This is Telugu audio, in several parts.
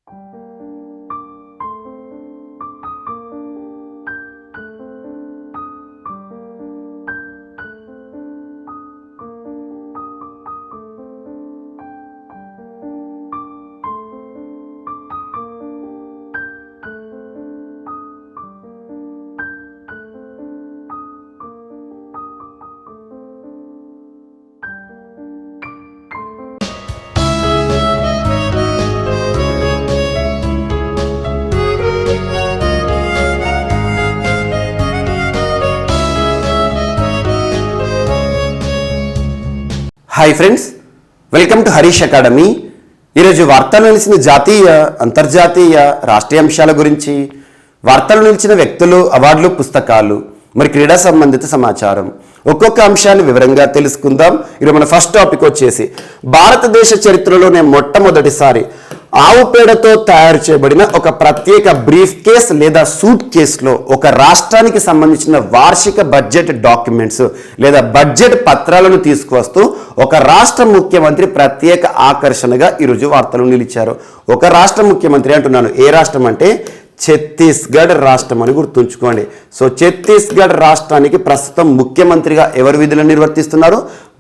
Hi friends, welcome to Harish academy. ఈరోజు వార్తలు నిలిచిన జాతీయ, అంతర్జాతీయ, రాష్ట్రీయ అంశాల గురించి, వార్తలు నిలిచిన వ్యక్తులు, అవార్డులు, పుస్తకాలు, మరి క్రీడా సంబంధిత సమాచారం, ఒక్కొక్క అంశాన్ని వివరంగా తెలుసుకుందాం. ఈరోజు మన ఫస్ట్ టాపిక్ వచ్చేసి భారతదేశ చరిత్రలోనే మొట్టమొదటిసారి ఆవు పేడతో తయారు చేయబడిన ఒక ప్రత్యేక బ్రీఫ్ కేస్ లేదా సూట్ కేసులో ఒక రాష్ట్రానికి సంబంధించిన వార్షిక బడ్జెట్ డాక్యుమెంట్స్ లేదా బడ్జెట్ పత్రాలను తీసుకువస్తూ ఒక రాష్ట్ర ముఖ్యమంత్రి ప్రత్యేక ఆకర్షణగా ఈరోజు వార్తలు నిలిచారు. ఒక రాష్ట్ర ముఖ్యమంత్రి అంటున్నాను, ఏ రాష్ట్రం అంటే ఛత్తీస్గఢ్ రాష్ట్రం అని గుర్తుంచుకోండి. సో ఛత్తీస్గఢ్ రాష్ట్రానికి ప్రస్తుతం ముఖ్యమంత్రిగా ఎవరు విధులను నిర్వర్తిస్తున్నారు?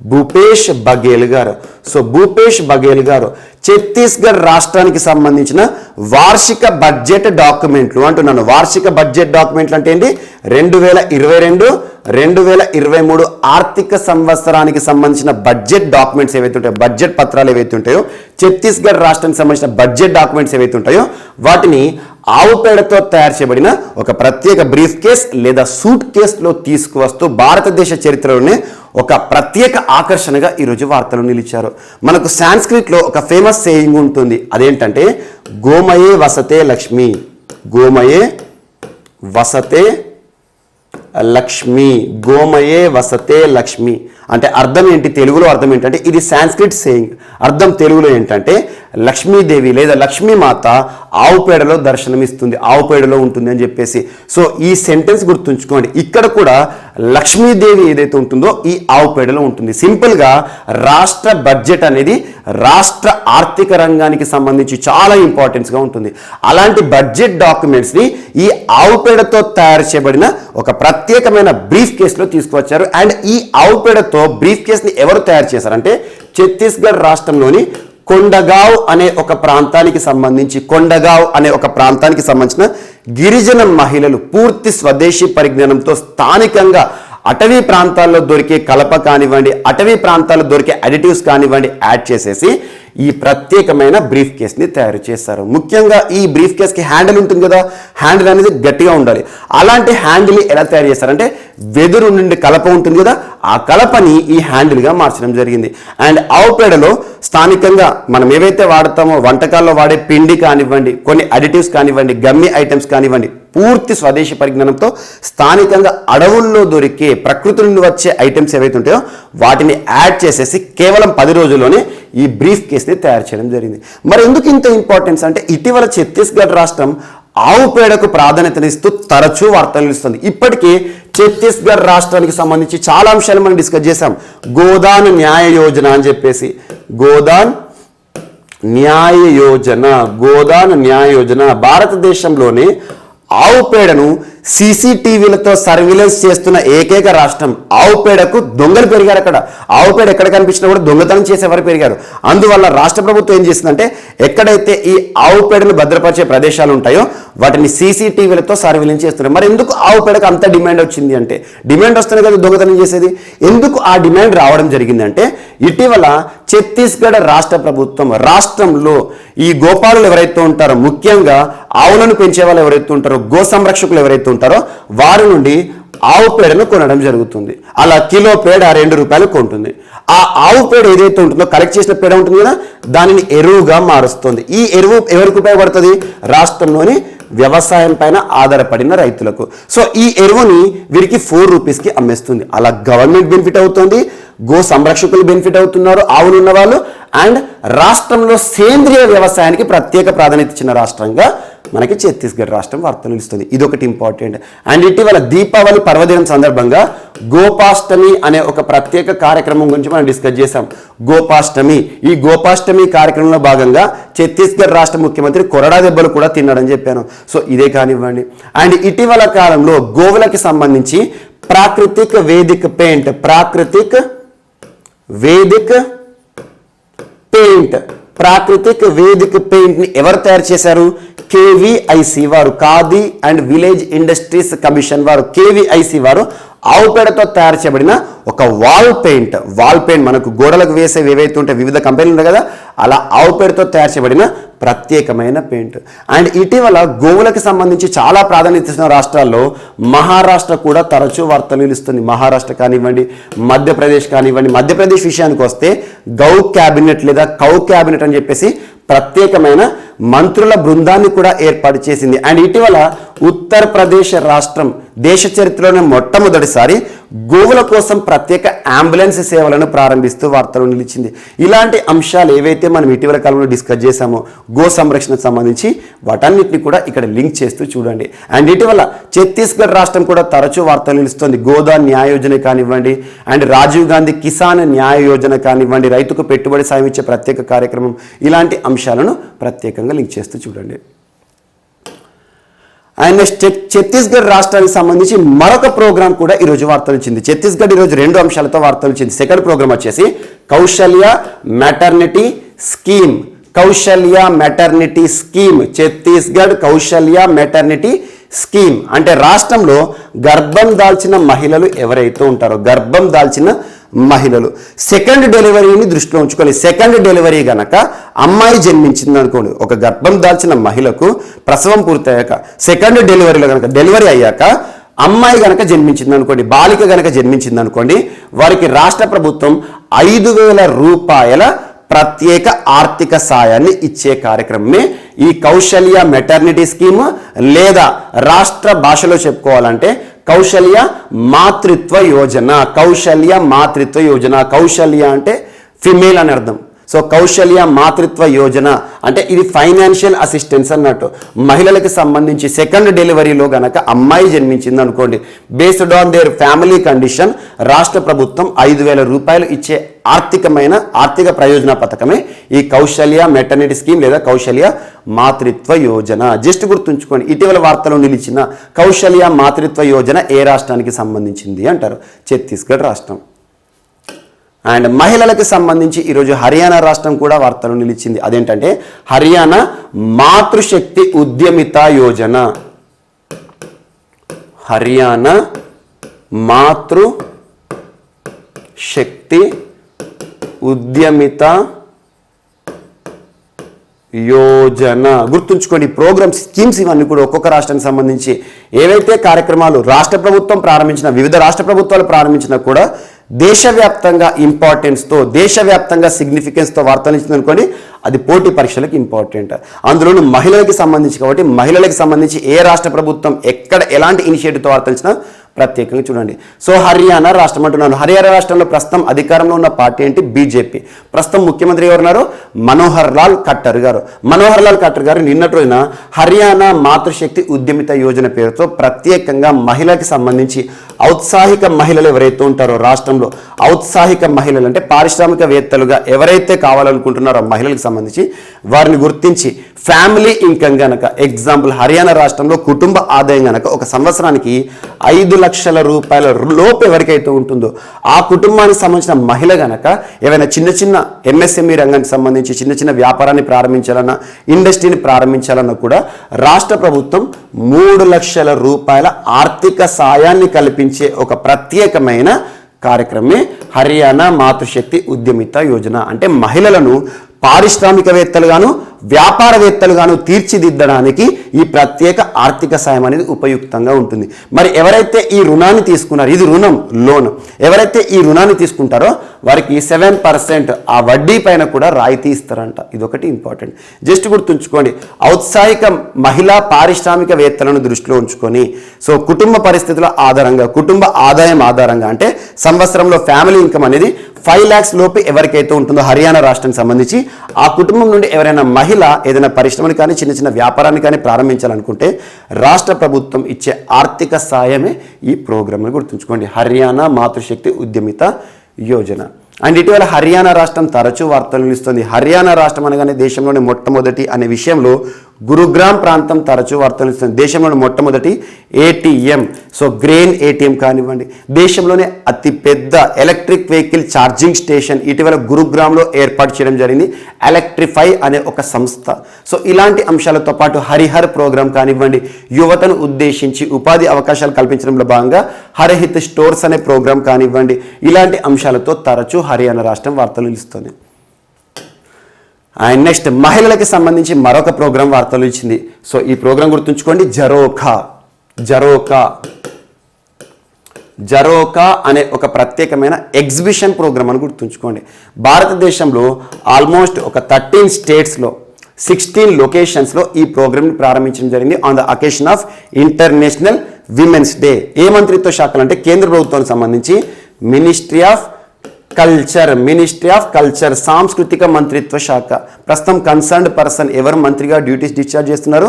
భూపేష్ బఘేల్ గారు. సో భూపేష్ బఘేల్ గారు ఛత్తీస్గఢ్ రాష్ట్రానికి సంబంధించిన వార్షిక బడ్జెట్ డాక్యుమెంట్లు అంటున్నాను. వార్షిక బడ్జెట్ డాక్యుమెంట్లు అంటే ఏంటి? 2022-2023 ఆర్థిక సంవత్సరానికి సంబంధించిన బడ్జెట్ డాక్యుమెంట్స్ ఏవైతే ఉంటాయో, బడ్జెట్ పత్రాలు ఏవైతే ఉంటాయో, ఛత్తీస్గఢ్ రాష్ట్రానికి సంబంధించిన బడ్జెట్ డాక్యుమెంట్స్ ఏవైతే ఉంటాయో వాటిని ఆవు పేడతో తయారు చేయబడిన ఒక ప్రత్యేక బ్రీఫ్ కేస్ లేదా సూట్ కేసులో తీసుకువస్తూ భారతదేశ చరిత్రలోనే ఒక ప్రత్యేక ఆకర్షణగా ఈరోజు వార్తలు నిలిచారు. మనకు సాంస్క్రిట్లో ఒక ఫేమస్ సేయింగ్ ఉంటుంది. అదేంటంటే గోమయే వసతే లక్ష్మి, గోమయే వసతే లక్ష్మి, గోమయే వసతే లక్ష్మి అంటే అర్థం ఏంటి? తెలుగులో అర్థం ఏంటంటే, ఇది సాంస్క్రిట్ సేయింగ్. అర్థం తెలుగులో ఏంటంటే లక్ష్మీదేవి లేదా లక్ష్మీమాత ఆవు పేడలో దర్శనమిస్తుంది, ఆవు పేడలో ఉంటుంది అని చెప్పేసి. సో ఈ సెంటెన్స్ గుర్తుంచుకోండి. ఇక్కడ కూడా లక్ష్మీదేవి ఏదైతే ఉంటుందో ఈ ఆవు పేడలో ఉంటుంది. సింపుల్గా రాష్ట్ర బడ్జెట్ అనేది రాష్ట్ర ఆర్థిక రంగానికి సంబంధించి చాలా ఇంపార్టెన్స్గా ఉంటుంది. అలాంటి బడ్జెట్ డాక్యుమెంట్స్ని ఈ ఆవు పేడతో తయారు చేయబడిన ఒక ప్రత్యేకమైన బ్రీఫ్ కేసులో తీసుకువచ్చారు. అండ్ ఈ ఆవు పేడతో బ్రీఫ్ కేస్ని ఎవరు తయారు చేశారంటే ఛత్తీస్గఢ్ రాష్ట్రంలోని కొండగావ్ అనే ఒక ప్రాంతానికి సంబంధించిన గిరిజన మహిళలు పూర్తి స్వదేశీ పరిజ్ఞానంతో స్థానికంగా అటవీ ప్రాంతాల్లో దొరికే కలప కానివ్వండి, అటవీ ప్రాంతాల్లో దొరికే అడిటివ్స్ కానివ్వండి యాడ్ చేసేసి ఈ ప్రత్యేకమైన బ్రీఫ్ కేస్ని తయారు చేస్తారు. ముఖ్యంగా ఈ బ్రీఫ్ కేస్కి హ్యాండిల్ ఉంటుంది కదా, హ్యాండిల్ అనేది గట్టిగా ఉండాలి. అలాంటి హ్యాండిల్ని ఎలా తయారు చేస్తారంటే వెదురు నుండి కలప ఉంటుంది కదా, ఆ కలపని ఈ హ్యాండిల్గా మార్చడం జరిగింది. అండ్ ఆవు పేడలో స్థానికంగా మనం ఏవైతే వాడతామో వంటకాల్లో వాడే పిండి కానివ్వండి, కొన్ని అడిటివ్స్ కానివ్వండి, గమ్మి ఐటమ్స్ కానివ్వండి, పూర్తి స్వదేశీ పరిజ్ఞానంతో స్థానికంగా అడవుల్లో దొరికే ప్రకృతి నుండి వచ్చే ఐటమ్స్ ఏవైతే ఉంటాయో వాటిని యాడ్ చేసేసి కేవలం 10 రోజుల్లోనే ఈ బ్రీఫ్ కేస్ని తయారు చేయడం జరిగింది. మరి ఎందుకు ఇంత ఇంపార్టెన్స్ అంటే, ఇటీవల ఛత్తీస్గఢ్ రాష్ట్రం ఆవు పేడకు ప్రాధాన్యతనిస్తూ తరచూ వార్తలు ఇస్తుంది. ఇప్పటికీ ఛత్తీస్గఢ్ రాష్ట్రానికి సంబంధించి చాలా అంశాలు మనం డిస్కస్ చేసాం. గోదాన్ న్యాయ యోజన అని చెప్పేసి, గోదాన్ న్యాయ యోజన భారతదేశంలోనే ఆవు పేడను సీసీటీవీలతో సర్విలెన్స్ చేస్తున్న ఏకైక రాష్ట్రం. ఆవు పేడకు దొంగలు పెరిగారు. అక్కడ ఆవు పేడ ఎక్కడ కనిపించినా కూడా దొంగతనం చేసేవారు పెరిగారు. అందువల్ల రాష్ట్ర ప్రభుత్వం ఏం చేసిందంటే, ఎక్కడైతే ఈ ఆవు పేడను భద్రపరిచే ప్రదేశాలు ఉంటాయో వాటిని సీసీటీవీలతో సర్విలెన్స్ చేస్తున్నారు. మరి ఎందుకు ఆవు పేడకు అంత డిమాండ్ వచ్చింది అంటే, డిమాండ్ వస్తేనే కదా దొంగతనం చేసేది. ఎందుకు ఆ డిమాండ్ రావడం జరిగిందంటే, ఇటీవల ఛత్తీస్గఢ్ రాష్ట్ర ప్రభుత్వం రాష్ట్రంలో ఈ గోపాలులు ఎవరైతే ఉంటారో, ముఖ్యంగా ఆవులను పెంచే వాళ్ళు ఎవరైతే ఉంటారో, గో సంరక్షకులు ఎవరైతే ఉంటారో వారి నుండి ఆవు పేడను కొనడం జరుగుతుంది. అలా కిలో పేడ 2 రూపాయలు కొంటుంది. ఆ ఆవు పేడ ఏదైతే ఉంటుందో, కలెక్ట్ చేసిన పేడ ఉంటుంది కదా, దానిని ఎరువుగా మారుస్తుంది. ఈ ఎరువు ఎవరికి ఉపయోగపడుతుంది? రాష్ట్రంలోని వ్యవసాయం పైన ఆధారపడిన రైతులకు. సో ఈ ఎరువుని వీరికి 4 రూపీస్కి అమ్మేస్తుంది. అలా గవర్నమెంట్ బెనిఫిట్ అవుతుంది, గో సంరక్షకులు బెనిఫిట్ అవుతున్నారు, ఆవులు ఉన్న వాళ్ళు. అండ్ రాష్ట్రంలో సేంద్రియ వ్యవసాయానికి ప్రత్యేక ప్రాధాన్యత ఇచ్చిన రాష్ట్రంగా మనకి ఛత్తీస్గఢ్ రాష్ట్రం వార్తలు ఇస్తుంది. ఇదొకటి ఇంపార్టెంట్. అండ్ ఇటీవల దీపావళి పర్వదినం సందర్భంగా గోపాష్టమి అనే ఒక ప్రత్యేక కార్యక్రమం గురించి మనం డిస్కస్ చేసాం. గోపాష్టమి, ఈ గోపాష్టమి కార్యక్రమంలో భాగంగా ఛత్తీస్గఢ్ రాష్ట్ర ముఖ్యమంత్రి కొరడా దెబ్బలు కూడా తిన్నాడని చెప్పాను. సో ఇదే కానివ్వండి. అండ్ ఇటీవల కాలంలో గోవులకి సంబంధించి ప్రాకృతిక్ వేదిక్ పెయింట్ ని ఎవరు తయారు చేశారు? కేవీఐసి వారు, khadi and village industries commission వారు, కేవీఐసి వారు ఆవు పేడతో తయారు చేయబడిన ఒక వాల్ పెయింట్ మనకు గోడలకు వేసేవి ఏవైతే ఉంటే వివిధ కంపెనీలు ఉన్నాయి కదా, అలా ఆవు పేడతో తయారు చేయబడిన ప్రత్యేకమైన పెయింట్. అండ్ ఇటీవల గోవులకు సంబంధించి చాలా ప్రాధాన్యత ఇస్తున్న రాష్ట్రాల్లో మహారాష్ట్ర కూడా తరచూ వార్తలు నిలుస్తుంది. మహారాష్ట్ర కానివ్వండి, మధ్యప్రదేశ్ కానివ్వండి. మధ్యప్రదేశ్ విషయానికి వస్తే గౌ క్యాబినెట్ లేదా కౌ క్యాబినెట్ అని చెప్పేసి ప్రత్యేకమైన మంత్రుల బృందాన్ని కూడా ఏర్పాటు చేసింది. అండ్ ఇటీవల ఉత్తరప్రదేశ్ రాష్ట్రం దేశ చరిత్రలోనే మొట్టమొదటిసారి గోవుల కోసం ప్రత్యేక అంబులెన్స్ సేవలను ప్రారంభిస్తూ వార్తలు నిలిచింది. ఇలాంటి అంశాలు ఏవైతే మనం ఇటీవల కాలంలో డిస్కస్ చేశామో గో సంరక్షణకు సంబంధించి వాటన్నిటిని కూడా ఇక్కడ లింక్ చేస్తూ చూడండి. అండ్ ఇటీవల ఛత్తీస్గఢ్ రాష్ట్రం కూడా తరచూ వార్తలు నిలుస్తుంది. గోదాన్ న్యాయ యోజన కానివ్వండి, అండ్ రాజీవ్ గాంధీ కిసాన్ న్యాయ యోజన కానివ్వండి, రైతుకు పెట్టుబడి సాయం ఇచ్చే ప్రత్యేక కార్యక్రమం, ఇలాంటి అంశాలను ప్రత్యేకంగా లింక్ చేస్తూ చూడండి. అండ్ నెక్స్ట్ ఛత్తీస్గఢ్ రాష్ట్రానికి సంబంధించి మరొక ప్రోగ్రామ్ కూడా ఈరోజు వార్తలు ఇచ్చింది. ఛత్తీస్గఢ్ ఈరోజు 2 అంశాలతో వార్తలు ఇచ్చింది. సెకండ్ ప్రోగ్రామ్ వచ్చేసి Kausalya maternity scheme. Chhattisgarh Kausalya maternity scheme అంటే రాష్ట్రంలో గర్భం దాల్చిన మహిళలు ఎవరైతే ఉంటారో, గర్భం దాల్చిన మహిళలు సెకండ్ డెలివరీని దృష్టిలో ఉంచుకొని, సెకండ్ డెలివరీ గనక అమ్మాయి జన్మించింది అనుకోండి, ఒక గర్భం దాల్చిన మహిళకు ప్రసవం పూర్తయ్యాక సెకండ్ డెలివరీలో కనుక డెలివరీ అయ్యాక అమ్మాయి గనక జన్మించింది అనుకోండి, బాలిక గనక జన్మించింది అనుకోండి, వారికి రాష్ట్ర ప్రభుత్వం 5,000 రూపాయల ప్రత్యేక ఆర్థిక సాయాన్ని ఇచ్చే కార్యక్రమమే ఈ కౌశల్య మెటర్నిటీ స్కీమ్, లేదా రాష్ట్ర భాషలో చెప్పుకోవాలంటే కౌశల్య మాతృత్వ యోజన. కౌశల్య అంటే ఫిమేల్ అని అర్థం. సో కౌశల్య మాతృత్వ యోజన అంటే ఇది ఫైనాన్షియల్ అసిస్టెన్స్ అన్నట్టు. మహిళలకు సంబంధించి సెకండ్ డెలివరీలో గనక అమ్మాయి జన్మించింది అనుకోండి, based on their family condition రాష్ట్ర ప్రభుత్వం 5,000 రూపాయలు ఇచ్చే ఆర్థిక ప్రయోజన పథకమే ఈ కౌశల్య మెటర్నిటీ స్కీమ్ లేదా కౌశల్య మాతృత్వ యోజన. జస్ట్ గుర్తుంచుకోండి, ఇటీవల వార్తలో నిలిచిన కౌశల్య మాతృత్వ యోజన ఏ రాష్ట్రానికి సంబంధించింది అంటారు? ఛత్తీస్గఢ్ రాష్ట్రం. అండ్ మహిళలకు సంబంధించి ఈరోజు హర్యానా రాష్ట్రం కూడా వార్తలు నిలిచింది. అదేంటంటే హర్యానా మాతృశక్తి ఉద్యమిత యోజన. హర్యానా మాతృశక్తి ఉద్యమిత యోజన. గుర్తుంచుకోండి, ప్రోగ్రామ్స్, స్కీమ్స్ ఇవన్నీ కూడా ఒక్కొక్క రాష్ట్రానికి సంబంధించి ఏవైతే కార్యక్రమాలు రాష్ట్ర ప్రభుత్వం ప్రారంభించిన, వివిధ రాష్ట్ర ప్రభుత్వాలు ప్రారంభించినా కూడా దేశవ్యాప్తంగా ఇంపార్టెన్స్తో, దేశవ్యాప్తంగా సిగ్నిఫికెన్స్తో వార్తలు ఇచ్చింది అనుకోండి, అది పోటీ పరీక్షలకు ఇంపార్టెంట్. అందులోనూ మహిళలకు సంబంధించి కాబట్టి మహిళలకు సంబంధించి ఏ రాష్ట్ర ప్రభుత్వం ఎక్కడ ఎలాంటి ఇనిషియేటివ్తో వార్తలు ఇచ్చినా ప్రత్యేకంగా చూడండి. సో హర్యానా రాష్ట్రం అంటున్నాను. హర్యానా రాష్ట్రంలో ప్రస్తుతం అధికారంలో ఉన్న పార్టీ ఏంటి? బీజేపీ. ప్రస్తుతం ముఖ్యమంత్రి ఎవరున్నారు? మనోహర్ లాల్ ఖట్టర్ గారు నిన్నటి రోజున హర్యానా మాతృశక్తి ఉద్యమిత యోజన పేరుతో ప్రత్యేకంగా మహిళలకు సంబంధించి ఔత్సాహిక మహిళలు ఎవరైతే ఉంటారో రాష్ట్రంలో, ఔత్సాహిక మహిళలు అంటే పారిశ్రామికవేత్తలుగా ఎవరైతే కావాలనుకుంటున్నారో మహిళలకు సంబంధించి వారిని గుర్తించి ఫ్యామిలీ ఇన్కమ్ గనక, ఎగ్జాంపుల్ హర్యానా రాష్ట్రంలో కుటుంబ ఆదాయం గనక ఒక సంవత్సరానికి 5 లక్షల రూపాయల లోపు ఎవరికైతే ఉంటుందో ఆ కుటుంబానికి సంబంధించిన మహిళ గనక ఏవైనా చిన్న చిన్న ఎంఎస్ఎంఈ రంగానికి సంబంధించి చిన్న చిన్న వ్యాపారాన్ని ప్రారంభించాలన్నా, ఇండస్ట్రీని ప్రారంభించాలన్నా కూడా రాష్ట్ర ప్రభుత్వం 3 లక్షల రూపాయల ఆర్థిక సాయాన్ని కల్పించే ఒక ప్రత్యేకమైన కార్యక్రమే హర్యానా మాతృశక్తి ఉద్యమిత యోజన. అంటే మహిళలను పారిశ్రామికవేత్తలుగాను వ్యాపారవేత్తలుగాను తీర్చిదిద్దడానికి ఈ ప్రత్యేక ఆర్థిక సాయం అనేది ఉపయుక్తంగా ఉంటుంది. మరి ఎవరైతే ఈ రుణాన్ని తీసుకున్నారో, ఇది రుణం, లోన్, ఎవరైతే ఈ రుణాన్ని తీసుకుంటారో వారికి 7% ఆ వడ్డీ పైన కూడా రాయితీ ఇస్తారంట. ఇదొకటి ఇంపార్టెంట్, జస్ట్ గుర్తుంచుకోండి. ఔత్సాహిక మహిళా పారిశ్రామికవేత్తలను దృష్టిలో ఉంచుకొని, సో కుటుంబ పరిస్థితుల ఆధారంగా, కుటుంబ ఆదాయం ఆధారంగా అంటే సంవత్సరంలో ఫ్యామిలీ ఇన్కమ్ అనేది 5 lakhs లోపు ఎవరికైతే ఉంటుందో హర్యానా రాష్ట్రానికి సంబంధించి ఆ కుటుంబం నుండి ఎవరైనా మహిళ ఏదైనా పరిశ్రమని కానీ చిన్న చిన్న వ్యాపారాన్ని కానీ ప్రారంభించాలనుకుంటే రాష్ట్ర ప్రభుత్వం ఇచ్చే ఆర్థిక సాయమే ఈ ప్రోగ్రామ్ని గుర్తుంచుకోండి. హర్యానా మాతృశక్తి ఉద్యమిత యోజన. అండ్ ఇటీవల హర్యానా రాష్ట్రం తరచూ వార్తలు నిలుస్తుంది. హర్యానా రాష్ట్రం అనగానే దేశంలోని మొట్టమొదటి అనే విషయంలో గురుగ్రామ్ ప్రాంతం తరచూ వార్తలు నిలుస్తుంది. దేశంలోని మొట్టమొదటి ఏటీఎం, సో గ్రెయిన్ ఏటీఎం కానివ్వండి, దేశంలోనే అతి పెద్ద ఎలక్ట్రిక్ వెహికల్ ఛార్జింగ్ స్టేషన్ ఇటీవల గురుగ్రామ్లో ఏర్పాటు చేయడం జరిగింది, ఎలక్ట్రిఫై అనే ఒక సంస్థ. సో ఇలాంటి అంశాలతో పాటు హరిహర్ ప్రోగ్రాం కానివ్వండి, యువతను ఉద్దేశించి ఉపాధి అవకాశాలు కల్పించడంలో భాగంగా హరహిత్ స్టోర్స్ అనే ప్రోగ్రాం కానివ్వండి, ఇలాంటి అంశాలతో తరచూ హర్యానా రాష్ట్రం వార్తలు నిలుస్తుంది. అండ్ నెక్స్ట్ మహిళలకు సంబంధించి మరొక ప్రోగ్రాం వార్తలు ఇచ్చింది. సో ఈ ప్రోగ్రాం గుర్తుంచుకోండి, జరోకా అనే ఒక ప్రత్యేకమైన ఎగ్జిబిషన్ ప్రోగ్రామ్ అని గుర్తుంచుకోండి. భారతదేశంలో ఆల్మోస్ట్ ఒక 13 స్టేట్స్లో 16 లొకేషన్స్లో ఈ ప్రోగ్రామ్ని ప్రారంభించడం జరిగింది on the occasion of international women's day. ఏ మంత్రిత్వ శాఖలు అంటే కేంద్ర ప్రభుత్వానికి సంబంధించి మినిస్ట్రీ ఆఫ్ కల్చర్ సాంస్కృతిక మంత్రిత్వ శాఖ. ప్రస్తుతం కన్సర్న్డ్ పర్సన్ ఎవరు మంత్రిగా డ్యూటీస్ డిశ్చార్జ్ చేస్తున్నారు?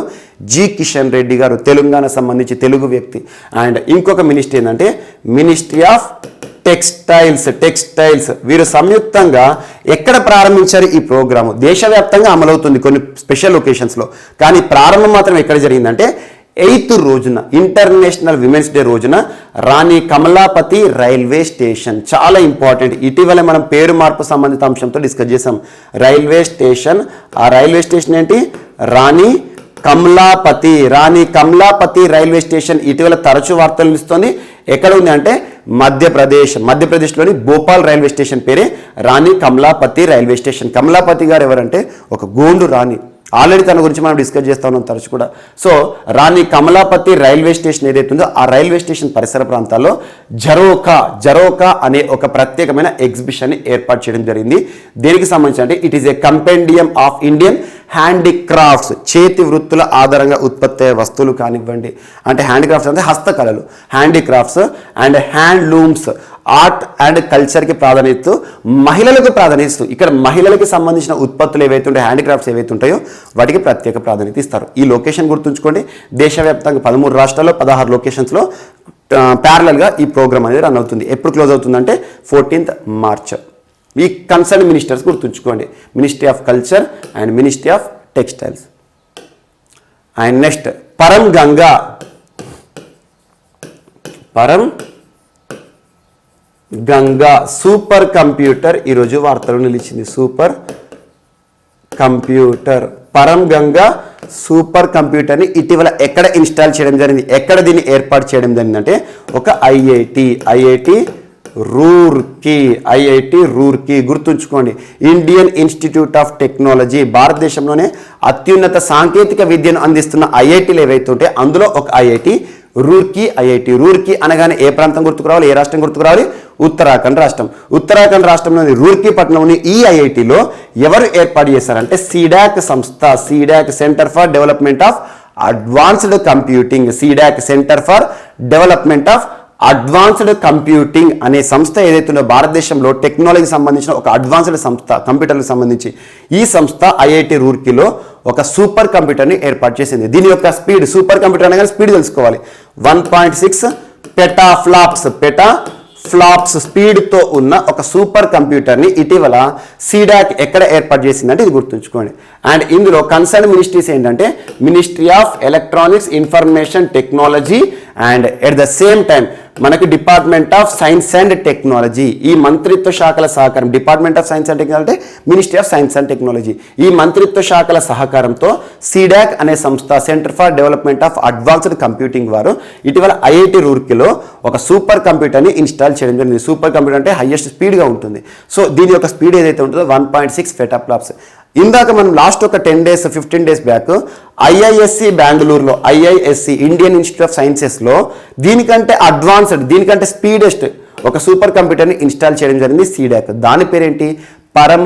జి కిషన్ రెడ్డి గారు, తెలంగాణ సంబంధించి తెలుగు వ్యక్తి. అండ్ ఇంకొక మినిస్ట్రీ ఏంటంటే మినిస్ట్రీ ఆఫ్ టెక్స్టైల్స్. వీరు సంయుక్తంగా ఎక్కడ ప్రారంభించారు ఈ ప్రోగ్రాము? దేశవ్యాప్తంగా అమలవుతుంది కొన్ని స్పెషల్ లొకేషన్స్లో, కానీ ప్రారంభం మాత్రం ఎక్కడ జరిగిందంటే 8th రోజున, ఇంటర్నేషనల్ విమెన్స్ డే రోజున రాణి కమలాపతి రైల్వే స్టేషన్. చాలా ఇంపార్టెంట్. ఇటీవల మనం పేరు మార్పు సంబంధిత అంశంతో డిస్కస్ చేసాం. రైల్వే స్టేషన్, ఆ రైల్వే స్టేషన్ ఏంటి? రాణి కమలాపతి రైల్వే స్టేషన్ ఇటీవల తరచూ వార్తలు నిలుస్తుంది. ఎక్కడ ఉంది అంటే మధ్యప్రదేశ్లోని భోపాల్ రైల్వే స్టేషన్ పేరే రాణి కమలాపతి రైల్వే స్టేషన్. కమలాపతి గారు ఎవరంటే ఒక గోండు రాణి. ఆల్రెడీ తన గురించి మనం డిస్కస్ చేస్తా ఉన్నాం తరచు కూడా. రాణి కమలాపతి రైల్వే స్టేషన్ ఏదైతే ఉందో ఆ రైల్వే స్టేషన్ పరిసర ప్రాంతాల్లో జరోకా అనే ఒక ప్రత్యేకమైన ఎగ్జిబిషన్ని ఏర్పాటు చేయడం జరిగింది. దేనికి సంబంధించి అంటే it is a కంపెండియం of Indian handicrafts, చేతి వృత్తుల ఆధారంగా ఉత్పత్తి అయ్యే వస్తువులు కానివ్వండి, అంటే హ్యాండీక్రాఫ్ట్స్ అంటే హస్తకళలు, handicrafts and handlooms, art and కల్చర్కి ప్రాధాన్యత, మహిళలకు ప్రాధాన్యత. ఇక్కడ మహిళలకు సంబంధించిన ఉత్పత్తులు ఏవైతే ఉంటాయో, హ్యాండీక్రాఫ్ట్స్ ఏవైతే ఉంటాయో వాటికి ప్రత్యేక ప్రాధాన్యత ఇస్తారు. ఈ లొకేషన్ గుర్తుంచుకోండి. దేశవ్యాప్తంగా 13 రాష్ట్రాల్లో 16 లొకేషన్స్లో ప్యారలల్గా ఈ ప్రోగ్రామ్ అనేది రన్ అవుతుంది. ఎప్పుడు క్లోజ్ అవుతుందంటే 14th March. ఈ కన్సర్న్ మినిస్టర్స్ గుర్తుంచుకోండి, ministry of culture and ministry of textiles. And next పరం గంగా సూపర్ కంప్యూటర్ ఈరోజు వార్తలు నిలిచింది. సూపర్ కంప్యూటర్, పరం గంగా సూపర్ కంప్యూటర్ని ఇటీవల ఎక్కడ ఇన్స్టాల్ చేయడం జరిగింది, ఎక్కడ దీన్ని ఏర్పాటు చేయడం జరిగిందంటే ఒక ఐఐటి రూర్కీ గుర్తుంచుకోండి. ఇండియన్ ఇన్స్టిట్యూట్ ఆఫ్ టెక్నాలజీ, భారతదేశంలోనే అత్యున్నత సాంకేతిక విద్యను అందిస్తున్న ఐఐటీలు ఏవైతే ఉంటే అందులో ఒక ఐఐటి రూర్కీ. రూర్కీ అనగానే ఏ ప్రాంతం గుర్తుకు రావాలి, ఏ రాష్ట్రం గుర్తుకు రావాలి? ఉత్తరాఖండ్ రాష్ట్రంలోని రూర్కీ పట్టణంలోని ఈ ఐఐటిలో ఎవరు ఏర్పాటు చేశారంటే సీడాక్ సంస్థ, C-DAC centre for development of advanced computing అనే సంస్థ ఏదైతే ఉందో భారతదేశంలో టెక్నాలజీకి సంబంధించిన ఒక అడ్వాన్స్డ్ సంస్థ, కంప్యూటర్లకు సంబంధించి ఈ సంస్థ ఐఐటి రూర్కీలో ఒక సూపర్ కంప్యూటర్ని ఏర్పాటు చేసింది. దీని యొక్క స్పీడ్, సూపర్ కంప్యూటర్ అనగానే స్పీడ్ తెలుసుకోవాలి, 1.6 పెటాఫ్లాప్స్ స్పీడ్తో ఉన్న ఒక సూపర్ కంప్యూటర్ని ఇటీవల సీడాక్ ఎక్కడ ఏర్పాటు చేసిందంటే ఇది గుర్తుంచుకోండి. అండ్ ఇందులో కన్సర్న్ మినిస్ట్రీస్ ఏంటంటే ministry of electronics information technology and at the same time మనకి department of science and technology. ఈ మంత్రిత్వ శాఖల సహకారం, department of science and technology అంటే ministry of science and technology, ఈ మంత్రిత్వ శాఖల సహకారంతో సీడాక్ అనే సంస్థ, centre for development of advanced computing వారు ఇటీవల ఐఐటి రూర్కీలో ఒక సూపర్ కంప్యూటర్ని ఇన్స్టాల్ చేయడం జరిగింది. సూపర్ కంప్యూటర్ అంటే హైయెస్ట్ స్పీడ్గా ఉంటుంది. సో దీని యొక్క స్పీడ్ ఏదైతే ఉంటుందో 1.6 పెటాఫ్లాప్స్. ఇందాక మనం లాస్ట్ ఒక 10 days 15 days బ్యాక్ ఐఐఎస్సి బెంగళూరులో, ఐఐఎస్సి ఇండియన్ ఇన్స్టిట్యూట్ ఆఫ్ సైన్సెస్లో దీనికంటే అడ్వాన్స్డ్, దీనికంటే స్పీడెస్ట్ ఒక సూపర్ కంప్యూటర్ని ఇన్స్టాల్ చేయడం జరిగింది సీడాక్. దాని పేరేంటి? పరం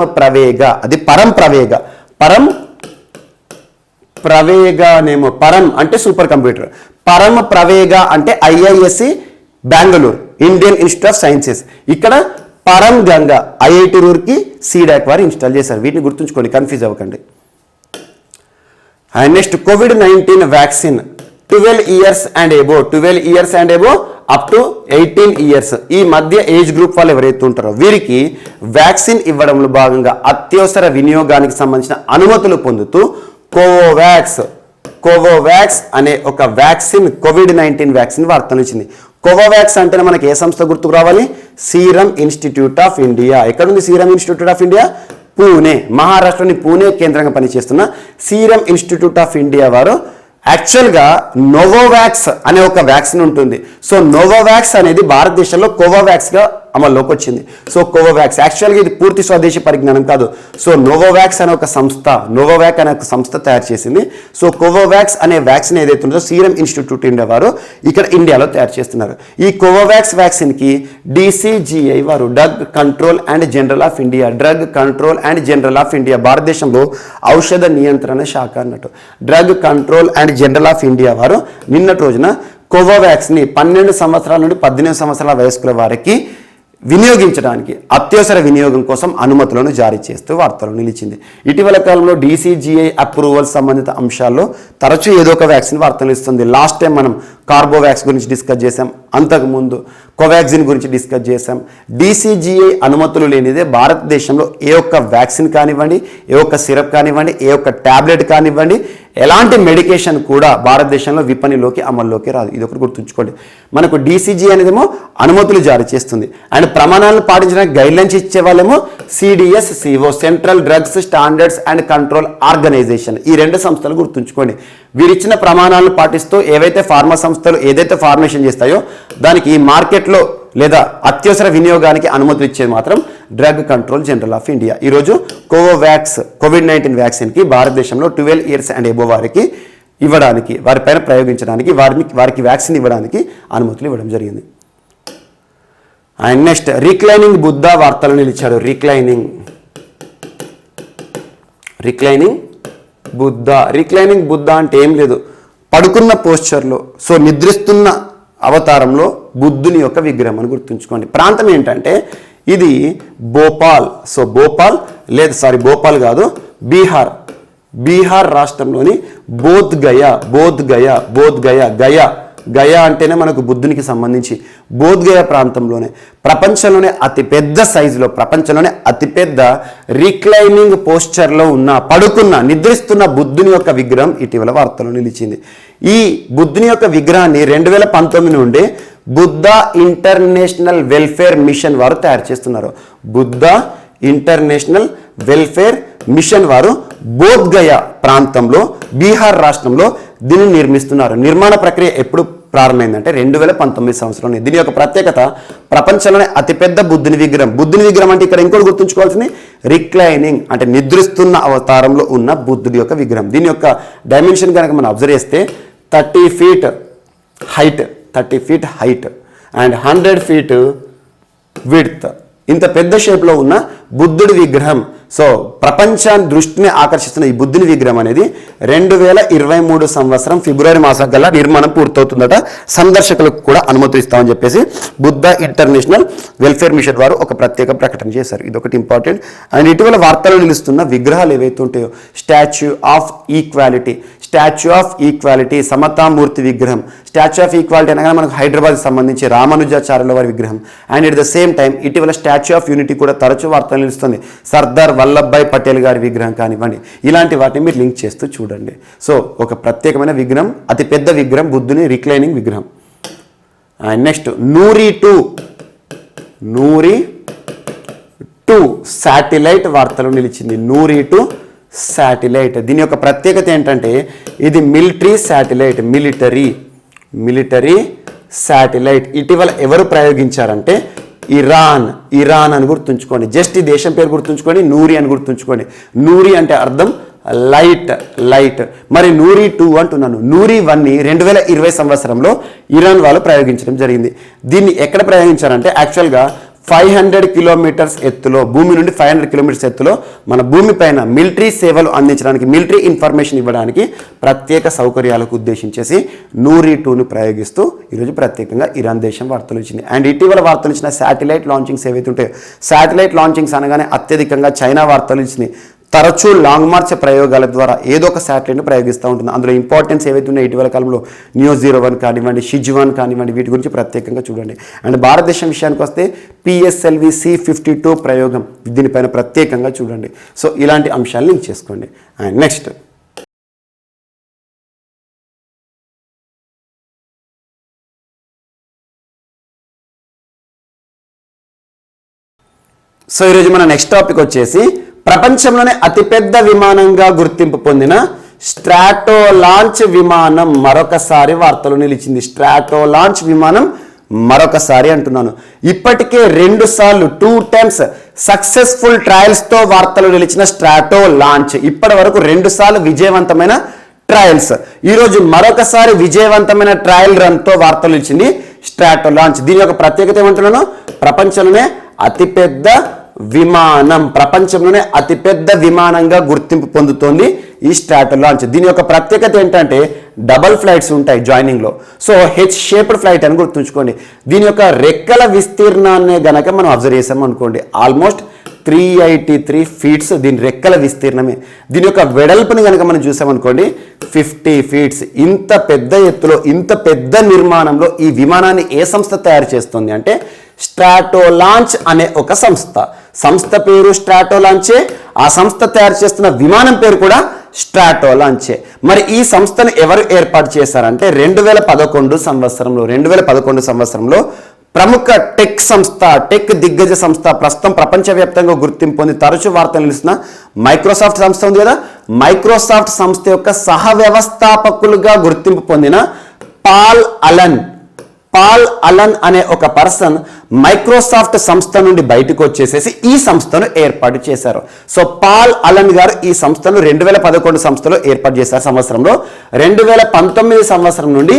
ప్రవేగనేమో. పరం అంటే సూపర్ కంప్యూటర్, పరం ప్రవేగ అంటే IISc Bengaluru Indian institute of sciences. ఇక్కడ పరం గంగా ఐఐటి రూర్కి సీడాక్ వారు ఇన్స్టాల్ చేశారు. వీటిని గుర్తుంచుకోండి, కన్ఫ్యూజ్ అవ్వకండి. And next COVID-19 vaccine 12 years and above up to 18 years ఈ మధ్య ఏజ్ గ్రూప్ వాళ్ళు ఎవరైతే ఉంటారో వీరికి వ్యాక్సిన్ ఇవ్వడంలో భాగంగా అత్యవసర వినియోగానికి సంబంధించిన అనుమతులు పొందుతూ కోవోవాక్స్ అనే ఒక వ్యాక్సిన్ కోవిడ్-19 వ్యాక్సిన్ వార్తలు ఇచ్చింది. కోవోవాక్స్ అంటేనే మనకి ఏ సంస్థ గుర్తుకు రావాలి? Serum institute of India. ఎక్కడుంది serum institute of India? Pune, మహారాష్ట్రలోని పూణే కేంద్రంగా పనిచేస్తున్న సీరం ఇన్స్టిట్యూట్ ఆఫ్ ఇండియా వారు యాక్చువల్గా నోవోవాక్స్ అనే ఒక వ్యాక్సిన్ ఉంటుంది. సో నోవోవాక్స్ అనేది భారతదేశంలో కోవోవాక్స్గా అమల్లోకి వచ్చింది. సో కోవోవాక్స్ యాక్చువల్గా ఇది పూర్తి స్వదేశీ పరిజ్ఞానం కాదు. సో నోవోవాక్స్ అనే ఒక సంస్థ తయారు చేసింది. సో కోవోవాక్స్ అనే వ్యాక్సిన్ ఏదైతే ఉందో సీరం ఇన్స్టిట్యూట్ ఇండియా వారు ఇక్కడ ఇండియాలో తయారు చేస్తున్నారు. ఈ కోవోవాక్స్ వ్యాక్సిన్కి DCGI వారు drug control and general of India భారతదేశంలో ఔషధ నియంత్రణ శాఖ అన్నట్టు drug control and general of India వారు నిన్నటి రోజున కోవోవాక్స్ని 12 సంవత్సరాల నుండి 18 సంవత్సరాల వయస్కుల వారికి వినియోగించడానికి అత్యవసర వినియోగం కోసం అనుమతులను జారీ చేస్తూ వార్తలు నిలిచింది. ఇటీవల కాలంలో DCGI అప్రూవల్ సంబంధిత అంశాల్లో తరచూ ఏదో ఒక వ్యాక్సిన్ వార్తలు ఇస్తుంది. లాస్ట్ టైం మనం కార్బోవాక్స్ గురించి డిస్కస్ చేసాం, అంతకుముందు కోవాక్సిన్ గురించి డిస్కస్ చేసాం. DCGI అనుమతులు లేనిదే భారతదేశంలో ఏ ఒక్క వ్యాక్సిన్ కానివ్వండి, ఏ ఒక్క సిరప్ కానివ్వండి, ఏ ఒక్క ట్యాబ్లెట్ కానివ్వండి, ఎలాంటి మెడికేషన్ కూడా భారతదేశంలో విపణిలోకి అమల్లోకి రాదు. ఇది ఒకటి గుర్తుంచుకోండి. మనకు DCGI అనేదేమో అనుమతులు జారీ చేస్తుంది అండ్ ప్రమాణాలను పాటించడానికి గైడ్లైన్స్ ఇచ్చే వాళ్ళేమో CDSCO central drugs standards and control organisation. ఈ 2 సంస్థలు గుర్తుంచుకోండి. వీరిచ్చిన ప్రమాణాలను పాటిస్తూ ఏవైతే ఫార్మా సంస్థలు ఏదైతే ఫార్మేషన్ చేస్తాయో దానికి ఈ మార్కెట్లో లేదా అత్యవసర వినియోగానికి అనుమతులు ఇచ్చేది మాత్రం drug control general of India. ఈరోజు కోవోవాక్స్ కోవిడ్-19 వ్యాక్సిన్కి భారతదేశంలో 12 ఇయర్స్ అండ్ ఎబో వారికి ఇవ్వడానికి, వారిపైన ప్రయోగించడానికి, వారికి వ్యాక్సిన్ ఇవ్వడానికి అనుమతులు ఇవ్వడం జరిగింది. అండ్ నెక్స్ట్ రిక్లైనింగ్ బుద్ధ వార్తలు నిలిచాడు. రిక్లైనింగ్ బుద్ధ అంటే ఏం లేదు, పడుకున్న పోస్చర్లో, సో నిద్రిస్తున్న అవతారంలో బుద్ధుని యొక్క విగ్రహం అని గుర్తుంచుకోండి. ప్రాంతం ఏంటంటే ఇది భోపాల్. సో భోపాల్ కాదు, బీహార్ రాష్ట్రంలోని గయా అంటేనే మనకు బుద్ధునికి సంబంధించి బోధ్గయ ప్రాంతంలోనే ప్రపంచంలోనే అతిపెద్ద రిక్లైనింగ్ పోస్చర్లో ఉన్న నిద్రిస్తున్న బుద్ధుని యొక్క విగ్రహం ఇటీవల వార్తలో నిలిచింది. ఈ బుద్ధుని యొక్క విగ్రహాన్ని 2019 నుండి బుద్ధ ఇంటర్నేషనల్ వెల్ఫేర్ మిషన్ వారు తయారు చేస్తున్నారు. బుద్ధ ఇంటర్నేషనల్ వెల్ఫేర్ మిషన్ వారు బోధ్గయ ప్రాంతంలో బీహార్ రాష్ట్రంలో దీన్ని నిర్మిస్తున్నారు. నిర్మాణ ప్రక్రియ ఎప్పుడు ప్రారంభమైందంటే 2019 సంవత్సరంలో. దీని యొక్క ప్రత్యేకత ప్రపంచంలోనే అతిపెద్ద బుద్ధుని విగ్రహం అంటే ఇక్కడ ఇంకోటి గుర్తుంచుకోవాల్సింది రిక్లైనింగ్ అంటే నిద్రిస్తున్న అవతారంలో ఉన్న బుద్ధుడి యొక్క విగ్రహం. దీని యొక్క డైమెన్షన్ కనుక మనం అబ్జర్వ్ చేస్తే 30 feet height and 100 feet width. ఇంత పెద్ద షేప్లో ఉన్న బుద్ధుడి విగ్రహం. సో ప్రపంచాన్ని దృష్టిని ఆకర్షిస్తున్న ఈ బుద్ధుని విగ్రహం అనేది 2023 సంవత్సరం ఫిబ్రవరి మాసం కల్లా నిర్మాణం పూర్తవుతుందట. సందర్శకులకు కూడా అనుమతులు ఇస్తామని చెప్పేసి బుద్ధ ఇంటర్నేషనల్ వెల్ఫేర్ మిషన్ వారు ఒక ప్రత్యేక ప్రకటన చేశారు. ఇది ఒకటి ఇంపార్టెంట్. అండ్ ఇటీవల వార్తలు నిలుస్తున్న విగ్రహాలు ఏవైతే ఉంటాయో స్టాచ్యూ ఆఫ్ ఈక్వాలిటీ సమతామూర్తి విగ్రహం. స్టాచ్యూ ఆఫ్ ఈక్వాలిటీ అనగా మనకు హైదరాబాద్కి సంబంధించి రామానుజాచార్యుల వారి విగ్రహం. And at the same time ఇటీవల స్టాచ్యూ ఆఫ్ యూనిటీ కూడా తరచూ వార్తలు నిలుస్తుంది. సర్దార్ వల్లభాయ్ పటేల్ గారి విగ్రహం కానివ్వండి, ఇలాంటి వాటిని మీరు లింక్ చేస్తూ చూడండి. సో ఒక ప్రత్యేకమైన విగ్రహం, అతిపెద్ద విగ్రహం, బుద్ధుని రిక్లైనింగ్ విగ్రహం. And next Noori two satellite వార్తలు నిలిచింది. నూరి 2 శాటిలైట్. దీని యొక్క ప్రత్యేకత ఏంటంటే ఇది మిలిటరీ శాటిలైట్. ఇటీవల ఎవరు ప్రయోగించారంటే ఇరాన్ అని గుర్తుంచుకోండి. జస్ట్ ఈ దేశం పేరు గుర్తుంచుకోండి, నూరి అని గుర్తుంచుకోండి. నూరి అంటే అర్థం లైట్. మరి నూరి 2 అంటున్నాను. నూరి 1ని 2020 సంవత్సరంలో ఇరాన్ వాళ్ళు ప్రయోగించడం జరిగింది. దీన్ని ఎక్కడ ప్రయోగించారంటే యాక్చువల్గా 500 కిలోమీటర్స్ ఎత్తులో, భూమి నుండి 500 కిలోమీటర్స్ ఎత్తులో మన భూమి పైన మిలిటరీ సేవలు అందించడానికి, మిలిటరీ ఇన్ఫర్మేషన్ ఇవ్వడానికి ప్రత్యేక సౌకర్యాలకు ఉద్దేశించేసి నూరి 2ను ప్రయోగిస్తూ ఈరోజు ప్రత్యేకంగా ఇరాన్ దేశం వార్తలు ఇచ్చింది. అండ్ ఇటీవల వార్తలు ఇచ్చిన శాటిలైట్ లాంచింగ్స్ ఏవైతే ఉంటాయో, శాటిలైట్ లాంచింగ్స్ అనగానే అత్యధికంగా చైనా వార్తలు ఇచ్చింది. తరచూ లాంగ్ మార్చ్ ప్రయోగాల ద్వారా ఏదో ఒక శాటిలైట్ను ప్రయోగిస్తూ ఉంటుంది. అందులో ఇంపార్టెన్స్ ఏవైతే ఉన్నాయో ఇటీవల కాలంలో NEO-01 కానివ్వండి, షిజ్వాన్ కానివ్వండి, వీటి గురించి ప్రత్యేకంగా చూడండి. అండ్ భారతదేశం విషయానికి వస్తే PSLV C-52 ప్రయోగం, దీనిపైన ప్రత్యేకంగా చూడండి. సో ఇలాంటి అంశాలు లింక్ చేసుకోండి. అండ్ నెక్స్ట్ సో ఈరోజు మన నెక్స్ట్ టాపిక్ వచ్చేసి ప్రపంచంలోనే అతిపెద్ద విమానంగా గుర్తింపు పొందిన స్ట్రాటో లాంచ్ విమానం మరొకసారి వార్తలు నిలిచింది. స్ట్రాటో లాంచ్ విమానం మరొకసారి అంటున్నాను. ఇప్పటికే 2 సార్లు 2 times సక్సెస్ఫుల్ ట్రయల్స్తో వార్తలు నిలిచిన స్ట్రాటో లాంచ్ ఇప్పటి వరకు 2 సార్లు విజయవంతమైన ట్రయల్స్. ఈరోజు మరొకసారి విజయవంతమైన ట్రయల్ రన్తో వార్తలు ఇచ్చింది స్ట్రాటో లాంచ్. దీని యొక్క ప్రత్యేకత ఏమంటున్నాను, ప్రపంచంలోనే అతిపెద్ద విమానం, ప్రపంచంలోనే అతిపెద్ద విమానంగా గుర్తింపు పొందుతోంది ఈ స్ట్రాటో లాంచ్. దీని యొక్క ప్రత్యేకత ఏంటంటే డబల్ ఫ్లైట్స్ ఉంటాయి జాయినింగ్లో. సో హెచ్ షేప్డ్ ఫ్లైట్ అని గుర్తుంచుకోండి. దీని యొక్క రెక్కల విస్తీర్ణాన్ని గనక మనం అబ్జర్వ్ చేసాం అనుకోండి, ఆల్మోస్ట్ 383 feet దీని రెక్కల విస్తీర్ణమే. దీని యొక్క వెడల్పుని కనుక మనం చూసామనుకోండి 50 feet. ఇంత పెద్ద ఎత్తులో, ఇంత పెద్ద నిర్మాణంలో ఈ విమానాన్ని ఏ సంస్థ తయారు చేస్తుంది అంటే స్ట్రాటో లాంచ్ అనే ఒక సంస్థ పేరు స్ట్రాటో లాంచే. ఆ సంస్థ తయారు చేస్తున్న విమానం పేరు కూడా స్ట్రాటో లాంచే. మరి ఈ సంస్థను ఎవరు ఏర్పాటు చేశారంటే 2011 సంవత్సరంలో ప్రముఖ టెక్ దిగ్గజ సంస్థ, ప్రస్తుతం ప్రపంచవ్యాప్తంగా గుర్తింపు పొంది తరచూ వార్తలు నిలుస్తున్న మైక్రోసాఫ్ట్ సంస్థ ఉంది కదా, మైక్రోసాఫ్ట్ సంస్థ యొక్క సహ వ్యవస్థాపకులుగా గుర్తింపు పొందిన పాల్ అలన్ అనే ఒక పర్సన్ మైక్రోసాఫ్ట్ సంస్థ నుండి బయటకు వచ్చేసేసి ఈ సంస్థను ఏర్పాటు చేశారు. సో పాల్ అలన్ గారు ఈ సంస్థను 2011 సంస్థలో ఏర్పాటు చేశారు సంవత్సరంలో. 2019 సంవత్సరం నుండి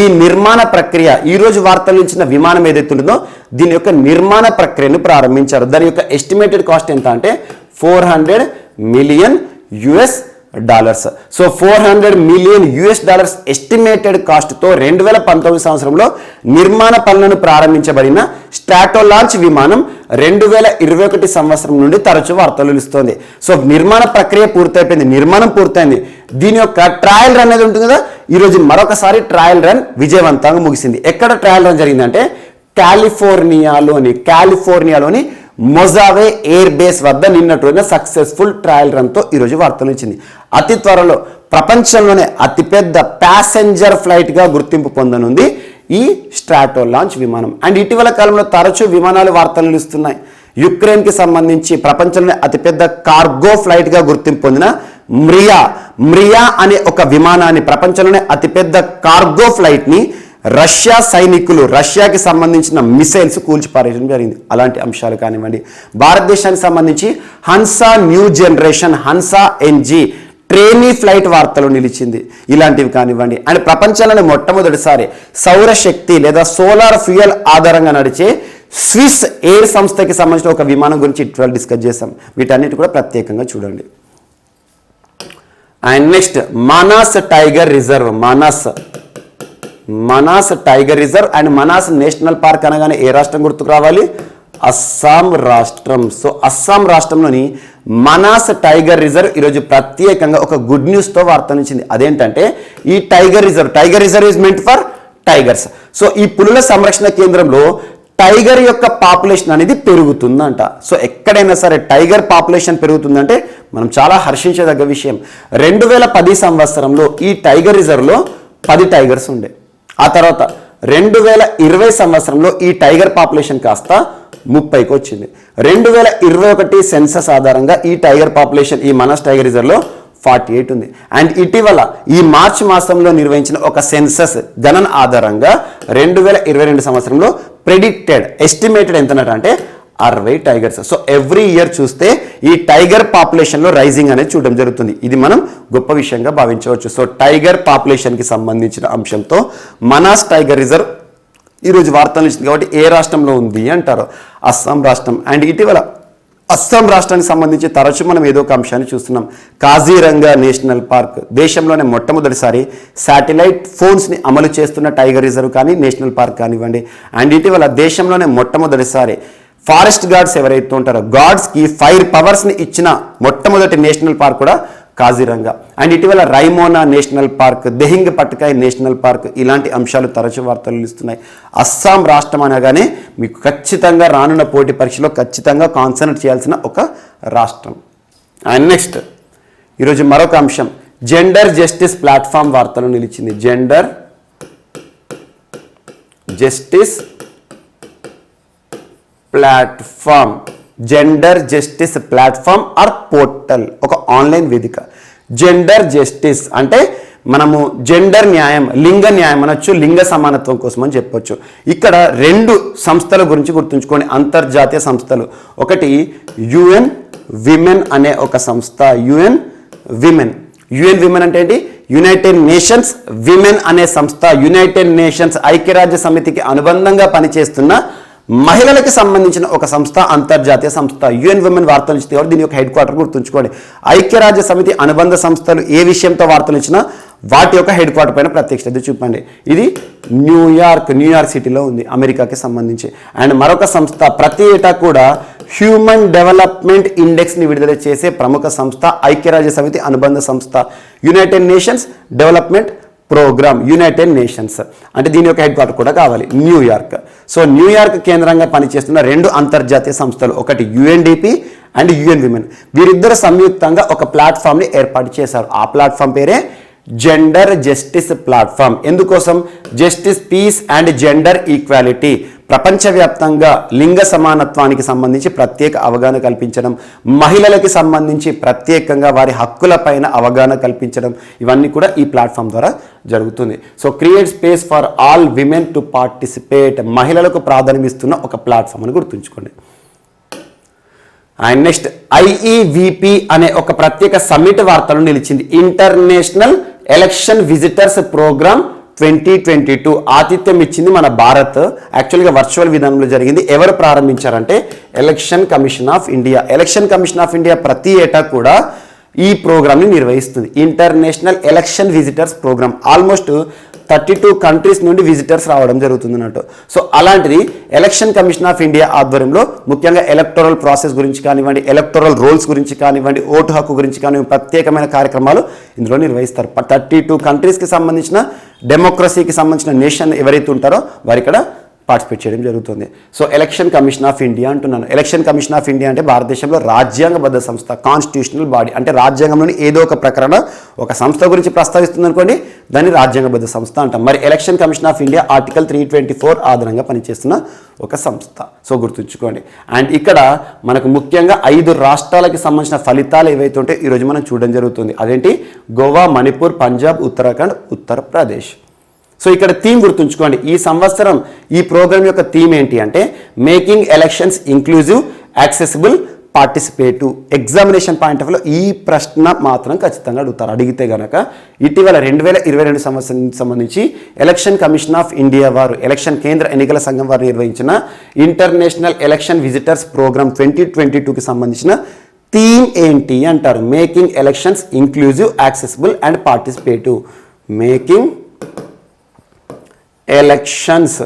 ఈ నిర్మాణ ప్రక్రియ, ఈరోజు వార్తలు ఇచ్చిన విమానం ఏదైతే ఉంటుందో దీని యొక్క నిర్మాణ ప్రక్రియను ప్రారంభించారు. దాని యొక్క ఎస్టిమేటెడ్ కాస్ట్ ఎంత అంటే $400 million. సో $400 million ఎస్టిమేటెడ్ కాస్ట్తో 2019 సంవత్సరంలో నిర్మాణ పనులను ప్రారంభించబడిన స్ట్రాటో లాంచ్ విమానం 2021 సంవత్సరం నుండి తరచూ వార్తలు నిలుస్తోంది. సో నిర్మాణ ప్రక్రియ పూర్తయిపోయింది, నిర్మాణం పూర్తయింది. దీని యొక్క ట్రయల్ రన్ అనేది ఉంటుంది కదా, ఈరోజు మరొకసారి ట్రయల్ రన్ విజయవంతంగా ముగిసింది. ఎక్కడ ట్రయల్ రన్ జరిగిందంటే కాలిఫోర్నియాలోని మొజావే ఎయిర్ బేస్ వద్ద నిన్నటువంటి సక్సెస్ఫుల్ ట్రయల్ రన్తో ఈరోజు వార్తలు ఇచ్చింది. అతి త్వరలో ప్రపంచంలోనే అతిపెద్ద ప్యాసింజర్ ఫ్లైట్గా గుర్తింపు పొందనుంది ఈ స్ట్రాటో లాంచ్ విమానం. అండ్ ఇటీవల కాలంలో తరచూ విమానాలు వార్తలు నిలుస్తున్నాయి. యుక్రెయిన్కి సంబంధించి ప్రపంచంలోనే అతిపెద్ద కార్గో ఫ్లైట్గా గుర్తింపు పొందిన మ్రియా అనే ఒక విమానాన్ని, ప్రపంచంలోనే అతిపెద్ద కార్గో ఫ్లైట్ని రష్యా సైనికులు, రష్యాకి సంబంధించిన మిసైల్స్ కూల్చిపారేయడం జరిగింది. అలాంటి అంశాలు కానివ్వండి, భారతదేశానికి సంబంధించి Hansa new generation Hansa NG trainee flight వార్తలు నిలిచింది. ఇలాంటివి కానివ్వండి. అండ్ ప్రపంచంలోనే మొట్టమొదటిసారి సౌరశక్తి లేదా సోలార్ ఫ్యూయల్ ఆధారంగా నడిచే స్విస్ ఎయిర్ సంస్థకి సంబంధించిన ఒక విమానం గురించి ఇటీవల డిస్కస్ చేసాం. వీటన్నిటి కూడా ప్రత్యేకంగా చూడండి. And next Manas tiger reserve, Manas tiger reserve and Manas national park అనగానే ఏ రాష్ట్రం గుర్తుకు రావాలి? అస్సాం రాష్ట్రం. సో అస్సాం రాష్ట్రంలోని మనాస్ టైగర్ రిజర్వ్ ఈరోజు ప్రత్యేకంగా ఒక గుడ్ న్యూస్తో వార్తనిచ్చింది. అదేంటంటే ఈ tiger reserve is meant for tigers. So ఈ పులుల సంరక్షణ కేంద్రంలో టైగర్ యొక్క పాపులేషన్ అనేది పెరుగుతుందంట. సో ఎక్కడైనా సరే టైగర్ పాపులేషన్ పెరుగుతుందంటే మనం చాలా హర్షించదగ్గ విషయం. 2010 సంవత్సరంలో ఈ టైగర్ రిజర్వ్లో 10 టైగర్స్ ఉండే. ఆ తర్వాత 2020 సంవత్సరంలో ఈ టైగర్ పాపులేషన్ కాస్త 30కి వచ్చింది. 2021 సెన్సస్ ఆధారంగా ఈ టైగర్ పాపులేషన్ ఈ మనాస్ టైగర్ రిజర్వ్లో 48 ఉంది. అండ్ ఇటీవల ఈ మార్చి మాసంలో నిర్వహించిన ఒక సెన్సస్ గణన ఆధారంగా 2022 సంవత్సరంలో ఎస్టిమేటెడ్ ఎంతనట అంటే 60 టైగర్స్. సో ఎవ్రీ ఇయర్ చూస్తే ఈ టైగర్ పాపులేషన్లో రైజింగ్ అనేది చూడడం జరుగుతుంది. ఇది మనం గొప్ప విషయంగా భావించవచ్చు. సో టైగర్ పాపులేషన్కి సంబంధించిన అంశంతో మనాస్ టైగర్ రిజర్వ్ ఈరోజు వార్తలు ఇచ్చింది కాబట్టి ఏ రాష్ట్రంలో ఉంది అంటారు, అస్సాం రాష్ట్రం. అండ్ ఇటీవల అస్సాం రాష్ట్రానికి సంబంధించి తరచు మనం ఏదో ఒక అంశాన్ని చూస్తున్నాం. కాజీరంగా నేషనల్ పార్క్ దేశంలోనే మొట్టమొదటిసారి శాటిలైట్ ఫోన్స్ని అమలు చేస్తున్న టైగర్ రిజర్వ్ కానీ నేషనల్ పార్క్ కానివ్వండి. అండ్ ఇటీవల దేశంలోనే మొట్టమొదటిసారి ఫారెస్ట్ గార్డ్స్ ఎవరైతే ఉంటారో గార్డ్స్కి ఫైర్ పవర్స్ని ఇచ్చిన మొట్టమొదటి నేషనల్ పార్క్ కూడా కాజీరంగా. అండ్ ఇటీవల Raimona national park, Dehing Patkai national park, ఇలాంటి అంశాలు తరచు వార్తలు ఇస్తున్నాయి. అస్సాం రాష్ట్రం అనగానే మీకు ఖచ్చితంగా రానున్న పోటీ పరీక్షలో ఖచ్చితంగా కాన్సన్ట్రేట్ చేయాల్సిన ఒక రాష్ట్రం. అండ్ నెక్స్ట్ ఈరోజు మరొక అంశం, జెండర్ జస్టిస్ ప్లాట్ఫామ్ వార్తలు నిలిచింది. Gender justice platform, gender justice platform or portal, ఒక ఆన్లైన్ వేదిక. జెండర్ జస్టిస్ అంటే మనము జెండర్ న్యాయం, లింగ న్యాయం అనొచ్చు, లింగ సమానత్వం కోసం అని చెప్పొచ్చు. ఇక్కడ 2 సంస్థల గురించి గుర్తుంచుకోండి, అంతర్జాతీయ సంస్థలు. ఒకటి యుఎన్ విమెన్ అనే ఒక సంస్థ, యుఎన్ విమెన్ అంటే ఏంటి? యునైటెడ్ నేషన్స్ విమెన్ అనే సంస్థ, యునైటెడ్ నేషన్స్ ఐక్యరాజ్య సమితికి అనుబంధంగా పనిచేస్తున్న మహిళలకు సంబంధించిన ఒక సంస్థ, అంతర్జాతీయ సంస్థ. యుఎన్ విమెన్ వార్తలు ఇస్తే దీని యొక్క హెడ్ క్వార్టర్ గుర్తుంచుకోండి. ఐక్యరాజ్య సమితి అనుబంధ సంస్థలు ఏ విషయంతో వార్తలు ఇచ్చినా వాటి యొక్క హెడ్ క్వార్టర్ పైన ప్రత్యేక శ్రద్ధ చూపండి. ఇది న్యూయార్క్ సిటీలో ఉంది, అమెరికాకి సంబంధించి. అండ్ మరొక సంస్థ ప్రతి ఏటా కూడా హ్యూమన్ డెవలప్మెంట్ ఇండెక్స్ని విడుదల చేసే ప్రముఖ సంస్థ, ఐక్యరాజ్య సమితి అనుబంధ సంస్థ, united nations development programme, united nations. అంటే దీని యొక్క హెడ్ క్వార్టర్ కూడా కావాలి న్యూయార్క్. సో న్యూయార్క్ కేంద్రంగా పనిచేస్తున్న 2 అంతర్జాతీయ సంస్థలు, ఒకటి యుఎన్డిపి అండ్ యుఎన్ విమెన్. వీరిద్దరు సంయుక్తంగా ఒక ప్లాట్ఫామ్ని ఏర్పాటు చేశారు. ఆ ప్లాట్ఫామ్ పేరే జెండర్ జస్టిస్ ప్లాట్ఫామ్. ఎందుకోసం? Justice, peace and gender equality, ప్రపంచవ్యాప్తంగా లింగ సమానత్వానికి సంబంధించి ప్రత్యేక అవగాహన కల్పించడం, మహిళలకి సంబంధించి ప్రత్యేకంగా వారి హక్కులపైన అవగాహన కల్పించడం, ఇవన్నీ కూడా ఈ ప్లాట్ఫామ్ ద్వారా జరుగుతుంది. So create space for all women to participate, మహిళలకు ప్రాధాన్యం ఇస్తున్న ఒక ప్లాట్ఫామ్ అని గుర్తుంచుకోండి. అండ్ నెక్స్ట్ ఐఈవిపి అనే ఒక ప్రత్యేక సమ్మిట్ వార్తలు నిలిచింది. ఇంటర్నేషనల్ ఎలక్షన్ విజిటర్స్ ప్రోగ్రామ్ 2022 ఆతిథ్యం ఇచ్చింది మన భారత్. యాక్చువల్గా వర్చువల్ విధానంలో జరిగింది. ఎవరు ప్రారంభించారంటే election commission of India. Election commission of India ప్రతి ఏటా కూడా ఈ ప్రోగ్రామ్ని నిర్వహిస్తుంది. International election visitors programme. Almost 32 countries నుండి విజిటర్స్ రావడం జరుగుతుంది అన్నట్టు. సో అలాంటిది ఎలక్షన్ కమిషన్ ఆఫ్ ఇండియా ఆధ్వర్యంలో ముఖ్యంగా ఎలక్టోరల్ ప్రాసెస్ గురించి కానివ్వండి, ఎలక్టోరల్ రోల్స్ గురించి కానివ్వండి, ఓటు హక్కు గురించి కానివ్వండి, ప్రత్యేకమైన కార్యక్రమాలు ఇందులో నిర్వహిస్తారు. 32 కంట్రీస్కి సంబంధించిన, డెమోక్రసీకి సంబంధించిన నేషన్ ఎవరైతే ఉంటారో వారు ఇక్కడ పార్టిసిపేట్ చేయడం జరుగుతుంది. So election commission of India అంటున్నాను. ఎలక్షన్ కమిషన్ ఆఫ్ ఇండియా అంటే భారతదేశంలో రాజ్యాంగబద్ధ సంస్థ, కాన్స్టిట్యూషనల్ బాడీ. అంటే రాజ్యాంగంలోని ఏదో ఒక ప్రకరణ ఒక సంస్థ గురించి ప్రస్తావిస్తుంది అనుకోండి, దాన్ని రాజ్యాంగబద్ధ సంస్థ అంటాం. మరి election commission of India article 324 ఆధారంగా పనిచేస్తున్న ఒక సంస్థ. సో గుర్తుంచుకోండి. అండ్ ఇక్కడ మనకు ముఖ్యంగా 5 రాష్ట్రాలకి సంబంధించిన ఫలితాలు ఏవైతే ఉంటే ఈరోజు మనం చూడడం జరుగుతుంది. అదేంటి? గోవా, మణిపూర్, పంజాబ్, ఉత్తరాఖండ్, ఉత్తరప్రదేశ్. సో ఇక్కడ థీమ్ గుర్తుంచుకోండి. ఈ సంవత్సరం ఈ ప్రోగ్రామ్ యొక్క థీమ్ ఏంటి అంటే making elections inclusive, accessible, participative. Examination point of లో ఈ ప్రశ్న మాత్రం ఖచ్చితంగా అడుగుతారు. అడిగితే గనక ఇటీవల 2022 సంవత్సరానికి సంబంధించి ఎలక్షన్ కమిషన్ ఆఫ్ ఇండియా వారు, ఎలక్షన్ కేంద్ర ఎన్నికల సంఘం వారు నిర్వహించిన ఇంటర్నేషనల్ ఎలక్షన్ విజిటర్స్ ప్రోగ్రామ్ 2022కి సంబంధించిన థీమ్ ఏంటి అంటారు. Making elections inclusive, accessible and participative. Making elections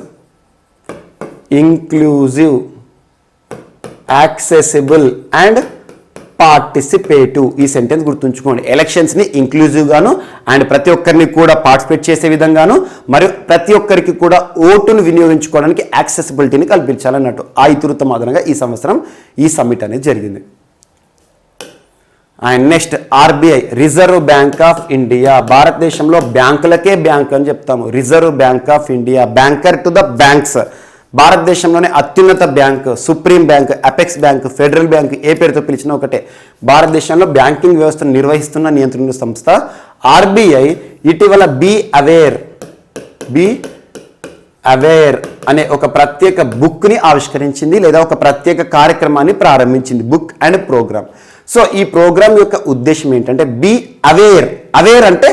inclusive, accessible and participative. ఈ సెంటెన్స్ గుర్తుంచుకోండి. ఎలక్షన్స్ని ఇంక్లూజివ్గాను అండ్ ప్రతి ఒక్కరిని కూడా పార్టిసిపేట్ చేసే విధంగాను, మరియు ప్రతి ఒక్కరికి కూడా ఓటును వినియోగించుకోవడానికి యాక్సెసిబిలిటీని కల్పించాలన్నట్టు. ఆ ఇతివృత్తం ఆధారంగా ఈ సంవత్సరం ఈ సమ్మిట్ అనేది జరిగింది. And next RBI, reserve bank of India. భారతదేశంలో బ్యాంకులకే బ్యాంక్ అని చెప్తాము. Reserve bank of India, banker to the banks. భారతదేశంలోనే అత్యున్నత bank, supreme bank, apex bank, federal bank, ఏ పేరుతో పిలిచినా ఒకటే. భారతదేశంలో బ్యాంకింగ్ వ్యవస్థను నిర్వహిస్తున్న నియంత్రణ సంస్థ ఆర్బీఐ ఇటీవల బీ అవేర్ అనే ఒక ప్రత్యేక బుక్ని ఆవిష్కరించింది, లేదా ఒక ప్రత్యేక కార్యక్రమాన్ని ప్రారంభించింది. Book and programme. సో ఈ ప్రోగ్రామ్ యొక్క ఉద్దేశం ఏంటంటే బీ అవేర్. అవేర్ అంటే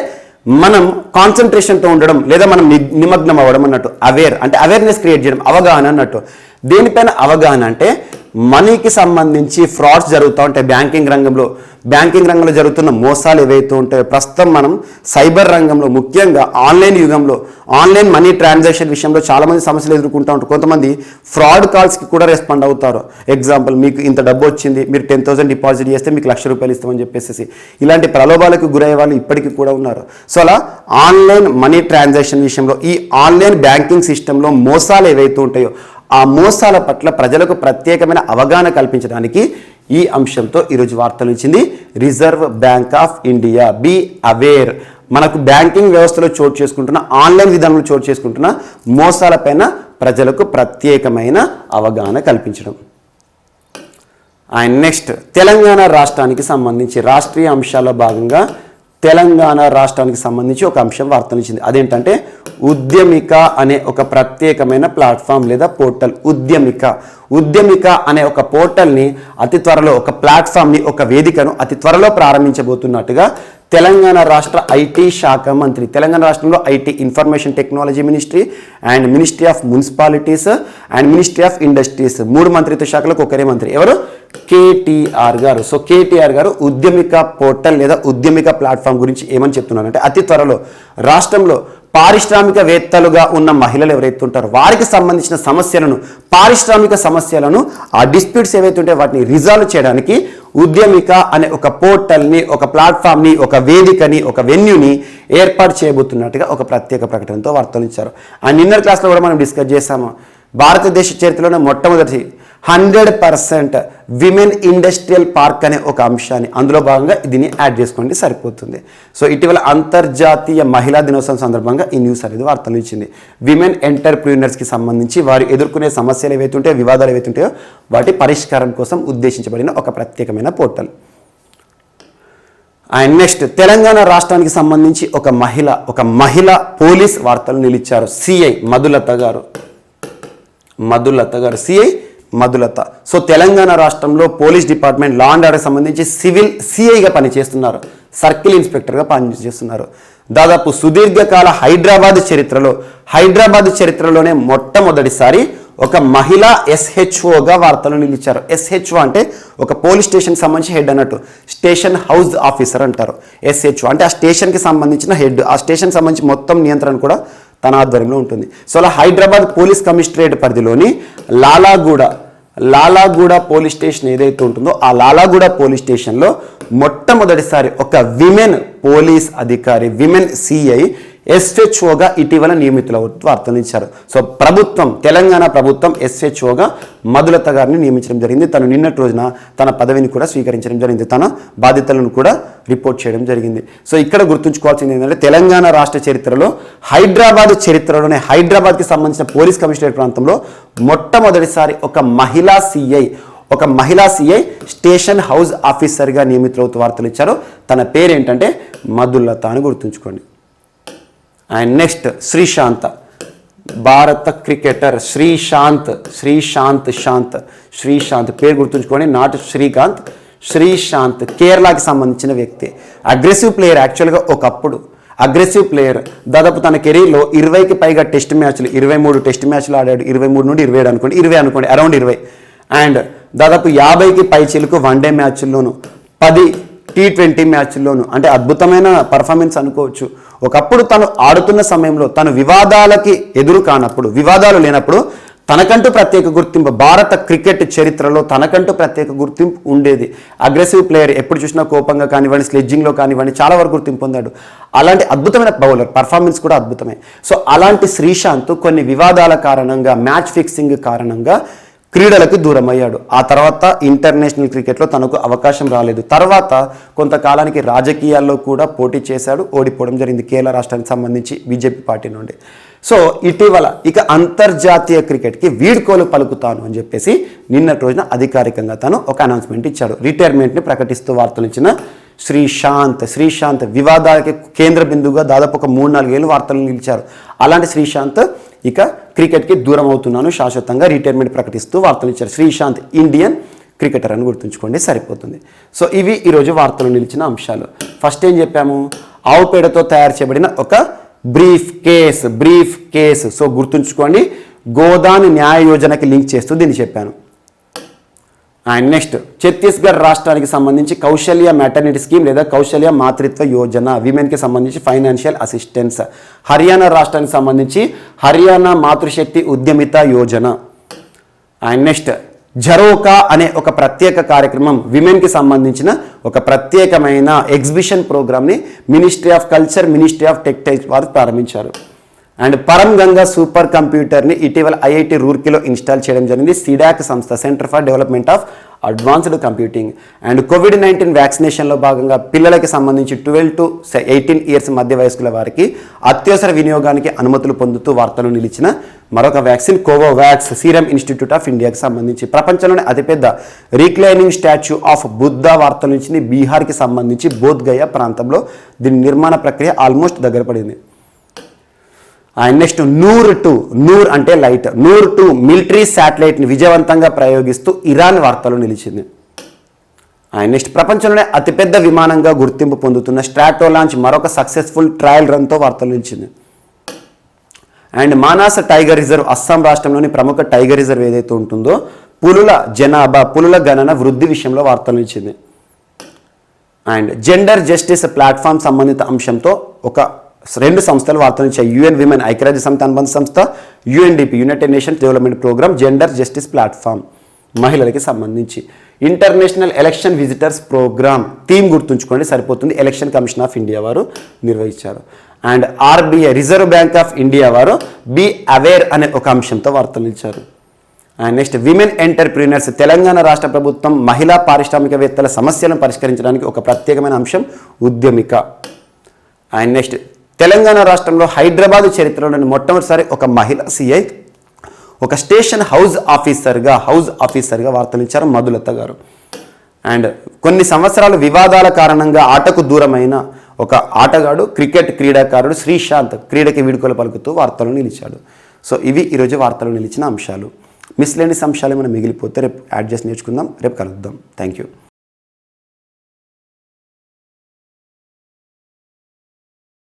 మనం కాన్సన్ట్రేషన్తో ఉండడం లేదా మనం నిమగ్నం అవ్వడం అన్నట్టు. అంటే అవేర్నెస్ క్రియేట్ చేయడం, అవగాహన అన్నట్టు. దేనిపైన అవగాహన అంటే మనీకి సంబంధించి ఫ్రాడ్స్ జరుగుతూ ఉంటాయి బ్యాంకింగ్ రంగంలో జరుగుతున్న మోసాలు ఏవైతే ఉంటాయో, ప్రస్తుతం మనం సైబర్ రంగంలో ముఖ్యంగా ఆన్లైన్ యుగంలో ఆన్లైన్ మనీ ట్రాన్సాక్షన్ విషయంలో చాలామంది సమస్యలు ఎదుర్కొంటూ ఉంటారు. కొంతమంది ఫ్రాడ్ కాల్స్కి కూడా రెస్పాండ్ అవుతారు. ఎగ్జాంపుల్, మీకు ఇంత డబ్బు వచ్చింది, మీరు 10,000 డిపాజిట్ చేస్తే మీకు ₹1,00,000 ఇస్తామని చెప్పేసి ఇలాంటి ప్రలోభాలకు గురయ్యే వాళ్ళు ఇప్పటికీ కూడా ఉన్నారు. సో అలా ఆన్లైన్ మనీ ట్రాన్సాక్షన్ విషయంలో ఈ ఆన్లైన్ బ్యాంకింగ్ సిస్టంలో మోసాలు ఏవైతే ఉంటాయో ఆ మోసాల పట్ల ప్రజలకు ప్రత్యేకమైన అవగాహన కల్పించడానికి ఈ అంశంతో ఈరోజు వార్తలు ఇచ్చింది reserve bank of India. Be aware. మనకు బ్యాంకింగ్ వ్యవస్థలో చోటు చేసుకుంటున్న, ఆన్లైన్ విధానంలో చోటు చేసుకుంటున్న మోసాలపైన ప్రజలకు ప్రత్యేకమైన అవగాహన కల్పించడం. అండ్ నెక్స్ట్, తెలంగాణ రాష్ట్రానికి సంబంధించి రాష్ట్రీయ అంశాల్లో భాగంగా తెలంగాణ రాష్ట్రానికి సంబంధించి ఒక అంశం వార్తలు ఇచ్చింది. అదేంటంటే ఉద్యమిక అనే ఒక ప్రత్యేకమైన ప్లాట్ఫామ్ లేదా పోర్టల్. ఉద్యమిక అనే ఒక పోర్టల్ని అతి త్వరలో, ఒక ప్లాట్ఫామ్ని, ఒక వేదికను అతి త్వరలో ప్రారంభించబోతున్నట్టుగా తెలంగాణ రాష్ట్ర ఐటీ శాఖ మంత్రి, తెలంగాణ రాష్ట్రంలో IT information technology ministry and ministry of municipalities and ministry of industries, 3 మంత్రిత్వ శాఖలకు ఒకరే మంత్రి. ఎవరు? కేటీఆర్ గారు. సో కేటీఆర్ గారు ఉద్యమిక పోర్టల్ లేదా ఉద్యమిక ప్లాట్ఫామ్ గురించి ఏమని చెప్తున్నారంటే, అతి త్వరలో రాష్ట్రంలో పారిశ్రామికవేత్తలుగా ఉన్న మహిళలు ఎవరైతే ఉంటారో వారికి సంబంధించిన పారిశ్రామిక సమస్యలను, ఆ డిస్ప్యూట్స్ ఏవైతే ఉంటాయో వాటిని రిజాల్వ్ చేయడానికి ఉద్యమిక అనే ఒక పోర్టల్ని, ఒక ప్లాట్ఫామ్ని, ఒక వేదికని, ఒక వెన్యూని ఏర్పాటు చేయబోతున్నట్టుగా ఒక ప్రత్యేక ప్రకటనతో వార్తలు ఇచ్చారు. ఆ నిన్నటి క్లాస్లో కూడా మనం డిస్కస్ చేసాము. భారతదేశ చరిత్రలోనే మొట్టమొదటి 100% విమెన్ ఇండస్ట్రియల్ పార్క్ అనే ఒక అంశాన్ని, అందులో భాగంగా దీన్ని యాడ్ చేసుకోండి సరిపోతుంది. సో ఇటీవల అంతర్జాతీయ మహిళా దినోత్సవం సందర్భంగా ఈ న్యూస్ అనేది వార్తలు ఇచ్చింది. విమెన్ ఎంటర్ప్రీనర్స్కి సంబంధించి వారు ఎదుర్కొనే సమస్యలు ఏవైతే ఉంటాయో, వివాదాలు ఏవైతే ఉంటాయో వాటి పరిష్కారం కోసం ఉద్దేశించబడిన ఒక ప్రత్యేకమైన పోర్టల్. అండ్ నెక్స్ట్, తెలంగాణ రాష్ట్రానికి సంబంధించి ఒక మహిళ పోలీస్ వార్తలు నిలిచారు. సిఐ మధులత గారు. సిఐ మధులత. సో తెలంగాణ రాష్ట్రంలో police department law and order సంబంధించి సివిల్ సిఐగా పనిచేస్తున్నారు, సర్కిల్ ఇన్స్పెక్టర్గా పనిచేస్తున్నారు. దాదాపు సుదీర్ఘకాల హైదరాబాద్ చరిత్రలోనే మొట్టమొదటిసారి ఒక మహిళా ఎస్హెచ్ఓగా వార్తలు నిలిచారు. ఎస్హెచ్ఓ అంటే ఒక పోలీస్ స్టేషన్కి సంబంధించి హెడ్ అన్నట్టు, స్టేషన్ హౌస్ ఆఫీసర్ అంటారు. ఎస్హెచ్ఓ అంటే ఆ స్టేషన్కి సంబంధించిన హెడ్, ఆ స్టేషన్కి సంబంధించి మొత్తం నియంత్రణ కూడా తన ఆధ్వర్యంలో ఉంటుంది. సో అలా హైదరాబాద్ పోలీస్ కమిషనరేట్ పరిధిలోని లాలాగూడ పోలీస్ స్టేషన్ ఏదైతే ఉంటుందో ఆ లాలాగూడ పోలీస్ స్టేషన్లో మొట్టమొదటిసారి ఒక విమెన్ పోలీస్ అధికారి, విమెన్ సిఐ ఎస్హెచ్ఓగా ఇటీవల నియమితుల వార్తలు ఇచ్చారు. సో తెలంగాణ ప్రభుత్వం ఎస్హెచ్ఓగా మధులత గారిని నియమించడం జరిగింది. తను నిన్నటి రోజున తన పదవిని కూడా స్వీకరించడం జరిగింది, తన బాధ్యతలను కూడా రిపోర్ట్ చేయడం జరిగింది. సో ఇక్కడ గుర్తుంచుకోవాల్సింది ఏంటంటే, తెలంగాణ రాష్ట్ర చరిత్రలో హైదరాబాద్కి సంబంధించిన పోలీస్ కమిషనరేట్ ప్రాంతంలో మొట్టమొదటిసారి ఒక మహిళా సిఐ స్టేషన్ హౌస్ ఆఫీసర్గా నియమితులవుతూ వార్తలు ఇచ్చారు. తన పేరేంటంటే మధులత అని గుర్తుంచుకోండి. అండ్ నెక్స్ట్, శ్రీశాంత్, భారత క్రికెటర్ శ్రీశాంత్ పేరు గుర్తుంచుకోండి, నాట్ శ్రీకాంత్, శ్రీశాంత్ కేరళకి సంబంధించిన వ్యక్తి. అగ్రెసివ్ ప్లేయర్, యాక్చువల్గా ఒకప్పుడు అగ్రెసివ్ ప్లేయర్. దాదాపు తన కెరీర్లో 20కి పైగా టెస్ట్ మ్యాచ్లు, 23 టెస్ట్ మ్యాచ్లు ఆడాడు. 23 నుండి 27 అనుకోండి, అరౌండ్ 20. అండ్ దాదాపు 50కి పై చిలుకు వన్డే మ్యాచ్ల్లోను, 10 T20 మ్యాచ్ల్లోను, అంటే అద్భుతమైన పర్ఫార్మెన్స్ అనుకోవచ్చు. ఒకప్పుడు తను ఆడుతున్న సమయంలో తను వివాదాలు లేనప్పుడు తనకంటూ ప్రత్యేక గుర్తింపు, భారత క్రికెట్ చరిత్రలో తనకంటూ ప్రత్యేక గుర్తింపు ఉండేది. అగ్రెసివ్ ప్లేయర్, ఎప్పుడు చూసినా కోపంగా కానివ్వండి, స్లెడ్జింగ్లో కానివ్వండి చాలా వరకు గుర్తింపు పొందాడు. అలాంటి అద్భుతమైన బౌలర్, పర్ఫార్మెన్స్ కూడా అద్భుతమే. సో అలాంటి శ్రీశాంత్ కొన్ని వివాదాల కారణంగా, మ్యాచ్ ఫిక్సింగ్ కారణంగా క్రీడలకు దూరం అయ్యాడు. ఆ తర్వాత ఇంటర్నేషనల్ క్రికెట్లో తనకు అవకాశం రాలేదు. తర్వాత కొంతకాలానికి రాజకీయాల్లో కూడా పోటీ చేశాడు, ఓడిపోవడం జరిగింది కేరళ రాష్ట్రానికి సంబంధించి బీజేపీ పార్టీ నుండి. సో ఇటీవల ఇక అంతర్జాతీయ క్రికెట్కి వీడ్కోలు పలుకుతాను అని చెప్పేసి నిన్నటి రోజున అధికారికంగా తను ఒక అనౌన్స్మెంట్ ఇచ్చాడు. రిటైర్మెంట్ని ప్రకటిస్తూ వార్తలు ఇచ్చిన శ్రీశాంత్ వివాదాలకి కేంద్ర బిందువుగా దాదాపు ఒక 3-4 ఏళ్ళు వార్తలు నిలిచారు. అలాంటి శ్రీశాంత్ ఇక క్రికెట్కి దూరం అవుతున్నాను, శాశ్వతంగా రిటైర్మెంట్ ప్రకటిస్తూ వార్తలు ఇచ్చారు. శ్రీశాంత్ ఇండియన్ క్రికెటర్ అని గుర్తుంచుకోండి, సరిపోతుంది. సో ఇవి ఈరోజు వార్తలు నిలిచిన అంశాలు. ఫస్ట్ ఏం చెప్పాము, ఆవు పేడతో తయారు చేయబడిన ఒక బ్రీఫ్ కేస్. సో గుర్తుంచుకోండి, గోదాన్ న్యాయ యోజనకి లింక్ చేస్తూ దీన్ని చెప్పాను. అండ్ నెక్స్ట్, ఛత్తీస్గఢ్ రాష్ట్రానికి సంబంధించి కౌశల్య మ్యాటర్నిటీ స్కీమ్ లేదా కౌశల్య మాతృత్వ యోజన, విమెన్కి సంబంధించి ఫైనాన్షియల్ అసిస్టెన్స్. హర్యానా రాష్ట్రానికి సంబంధించి హర్యానా మాతృశక్తి ఉద్యమిత యోజన. అండ్ నెక్స్ట్, జరోకా అనే ఒక ప్రత్యేక కార్యక్రమం, విమెన్కి సంబంధించిన ఒక ప్రత్యేకమైన ఎగ్జిబిషన్ ప్రోగ్రామ్ని ministry of culture, ministry of textiles వారు ప్రారంభించారు. అండ్ పరం గంగా సూపర్ కంప్యూటర్ని ఇటీవల ఐఐటి రూర్కీలో ఇన్స్టాల్ చేయడం జరిగింది. సిడాక్ సంస్థ, centre for development of advanced computing. And కోవిడ్-19 వ్యాక్సినేషన్లో భాగంగా పిల్లలకి సంబంధించి 12 to 18 ఇయర్స్ మధ్య వయస్కుల వారికి అత్యవసర వినియోగానికి అనుమతులు పొందుతూ వార్తలు నిలిచిన మరొక vaccine Covovax, serum institute of ఇండియాకి సంబంధించి. ప్రపంచంలోనే అతిపెద్ద రీక్లైనింగ్ స్టాచ్యూ ఆఫ్ బుద్ధ వార్తలు నిలిచింది బీహార్కి సంబంధించి బోధ్గయ ప్రాంతంలో. దీని నిర్మాణ ప్రక్రియ ఆల్మోస్ట్ దగ్గర పడింది. అండ్ నెక్స్ట్, నూర్ అంటే లైట్, నూర్-2 మిలిటరీ శాటిలైట్ని విజయవంతంగా ప్రయోగిస్తూ ఇరాన్ వార్తలు నిలిచింది. అండ్ నెక్స్ట్, ప్రపంచంలోనే అతిపెద్ద విమానంగా గుర్తింపు పొందుతున్న స్ట్రాటో లాంచ్ మరొక సక్సెస్ఫుల్ ట్రయల్ రన్తో వార్తలు నిలిచింది. అండ్ మానాస్ టైగర్ రిజర్వ్, అస్సాం రాష్ట్రంలోని ప్రముఖ టైగర్ రిజర్వ్ ఏదైతే ఉంటుందో, పులుల గణన వృద్ధి విషయంలో వార్తలు నిలిచింది. అండ్ జెండర్ జస్టిస్ ప్లాట్ఫామ్ సంబంధిత అంశంతో ఒక 2 సంస్థలు వార్తలు ఇచ్చాయి. యుఎన్ విమెన్, ఐక్యరాజ్య సమితి అనుబంధ సంస్థ, UNDP, united nations development programme, gender justice platform మహిళలకి సంబంధించి. International election visitors programme theme గుర్తుంచుకోండి సరిపోతుంది, ఎలక్షన్ కమిషన్ ఆఫ్ ఇండియా వారు నిర్వహించారు. And RBI, reserve bank of India వారు బీ అవేర్ అనే ఒక అంశంతో వార్తలు ఇచ్చారు. And next, women entrepreneurs, Telangana రాష్ట్ర ప్రభుత్వం మహిళా పారిశ్రామికవేత్తల సమస్యలను పరిష్కరించడానికి ఒక ప్రత్యేకమైన అంశం ఉద్యమిక. అండ్ నెక్స్ట్, తెలంగాణ రాష్ట్రంలో హైదరాబాద్ చరిత్రలోని మొట్టమొదటిసారి ఒక మహిళా సిఐ ఒక స్టేషన్ హౌస్ ఆఫీసర్గా వార్తలు ఇచ్చారు మధులత గారు. అండ్ కొన్ని సంవత్సరాలు వివాదాల కారణంగా ఆటకు దూరమైన ఒక ఆటగాడు, క్రికెట్ క్రీడాకారుడు శ్రీశాంత్ క్రీడకి వీడుకోలు పలుకుతూ వార్తలు నిలిచాడు. సో ఇవి ఈరోజు వార్తలు నిలిచిన అంశాలు. మిస్లేనియస్ అంశాలు ఏమైనా మిగిలిపోతే రేపు యాడ్ చేసి నేర్చుకుందాం. రేపు కలుద్దాం. Thank you.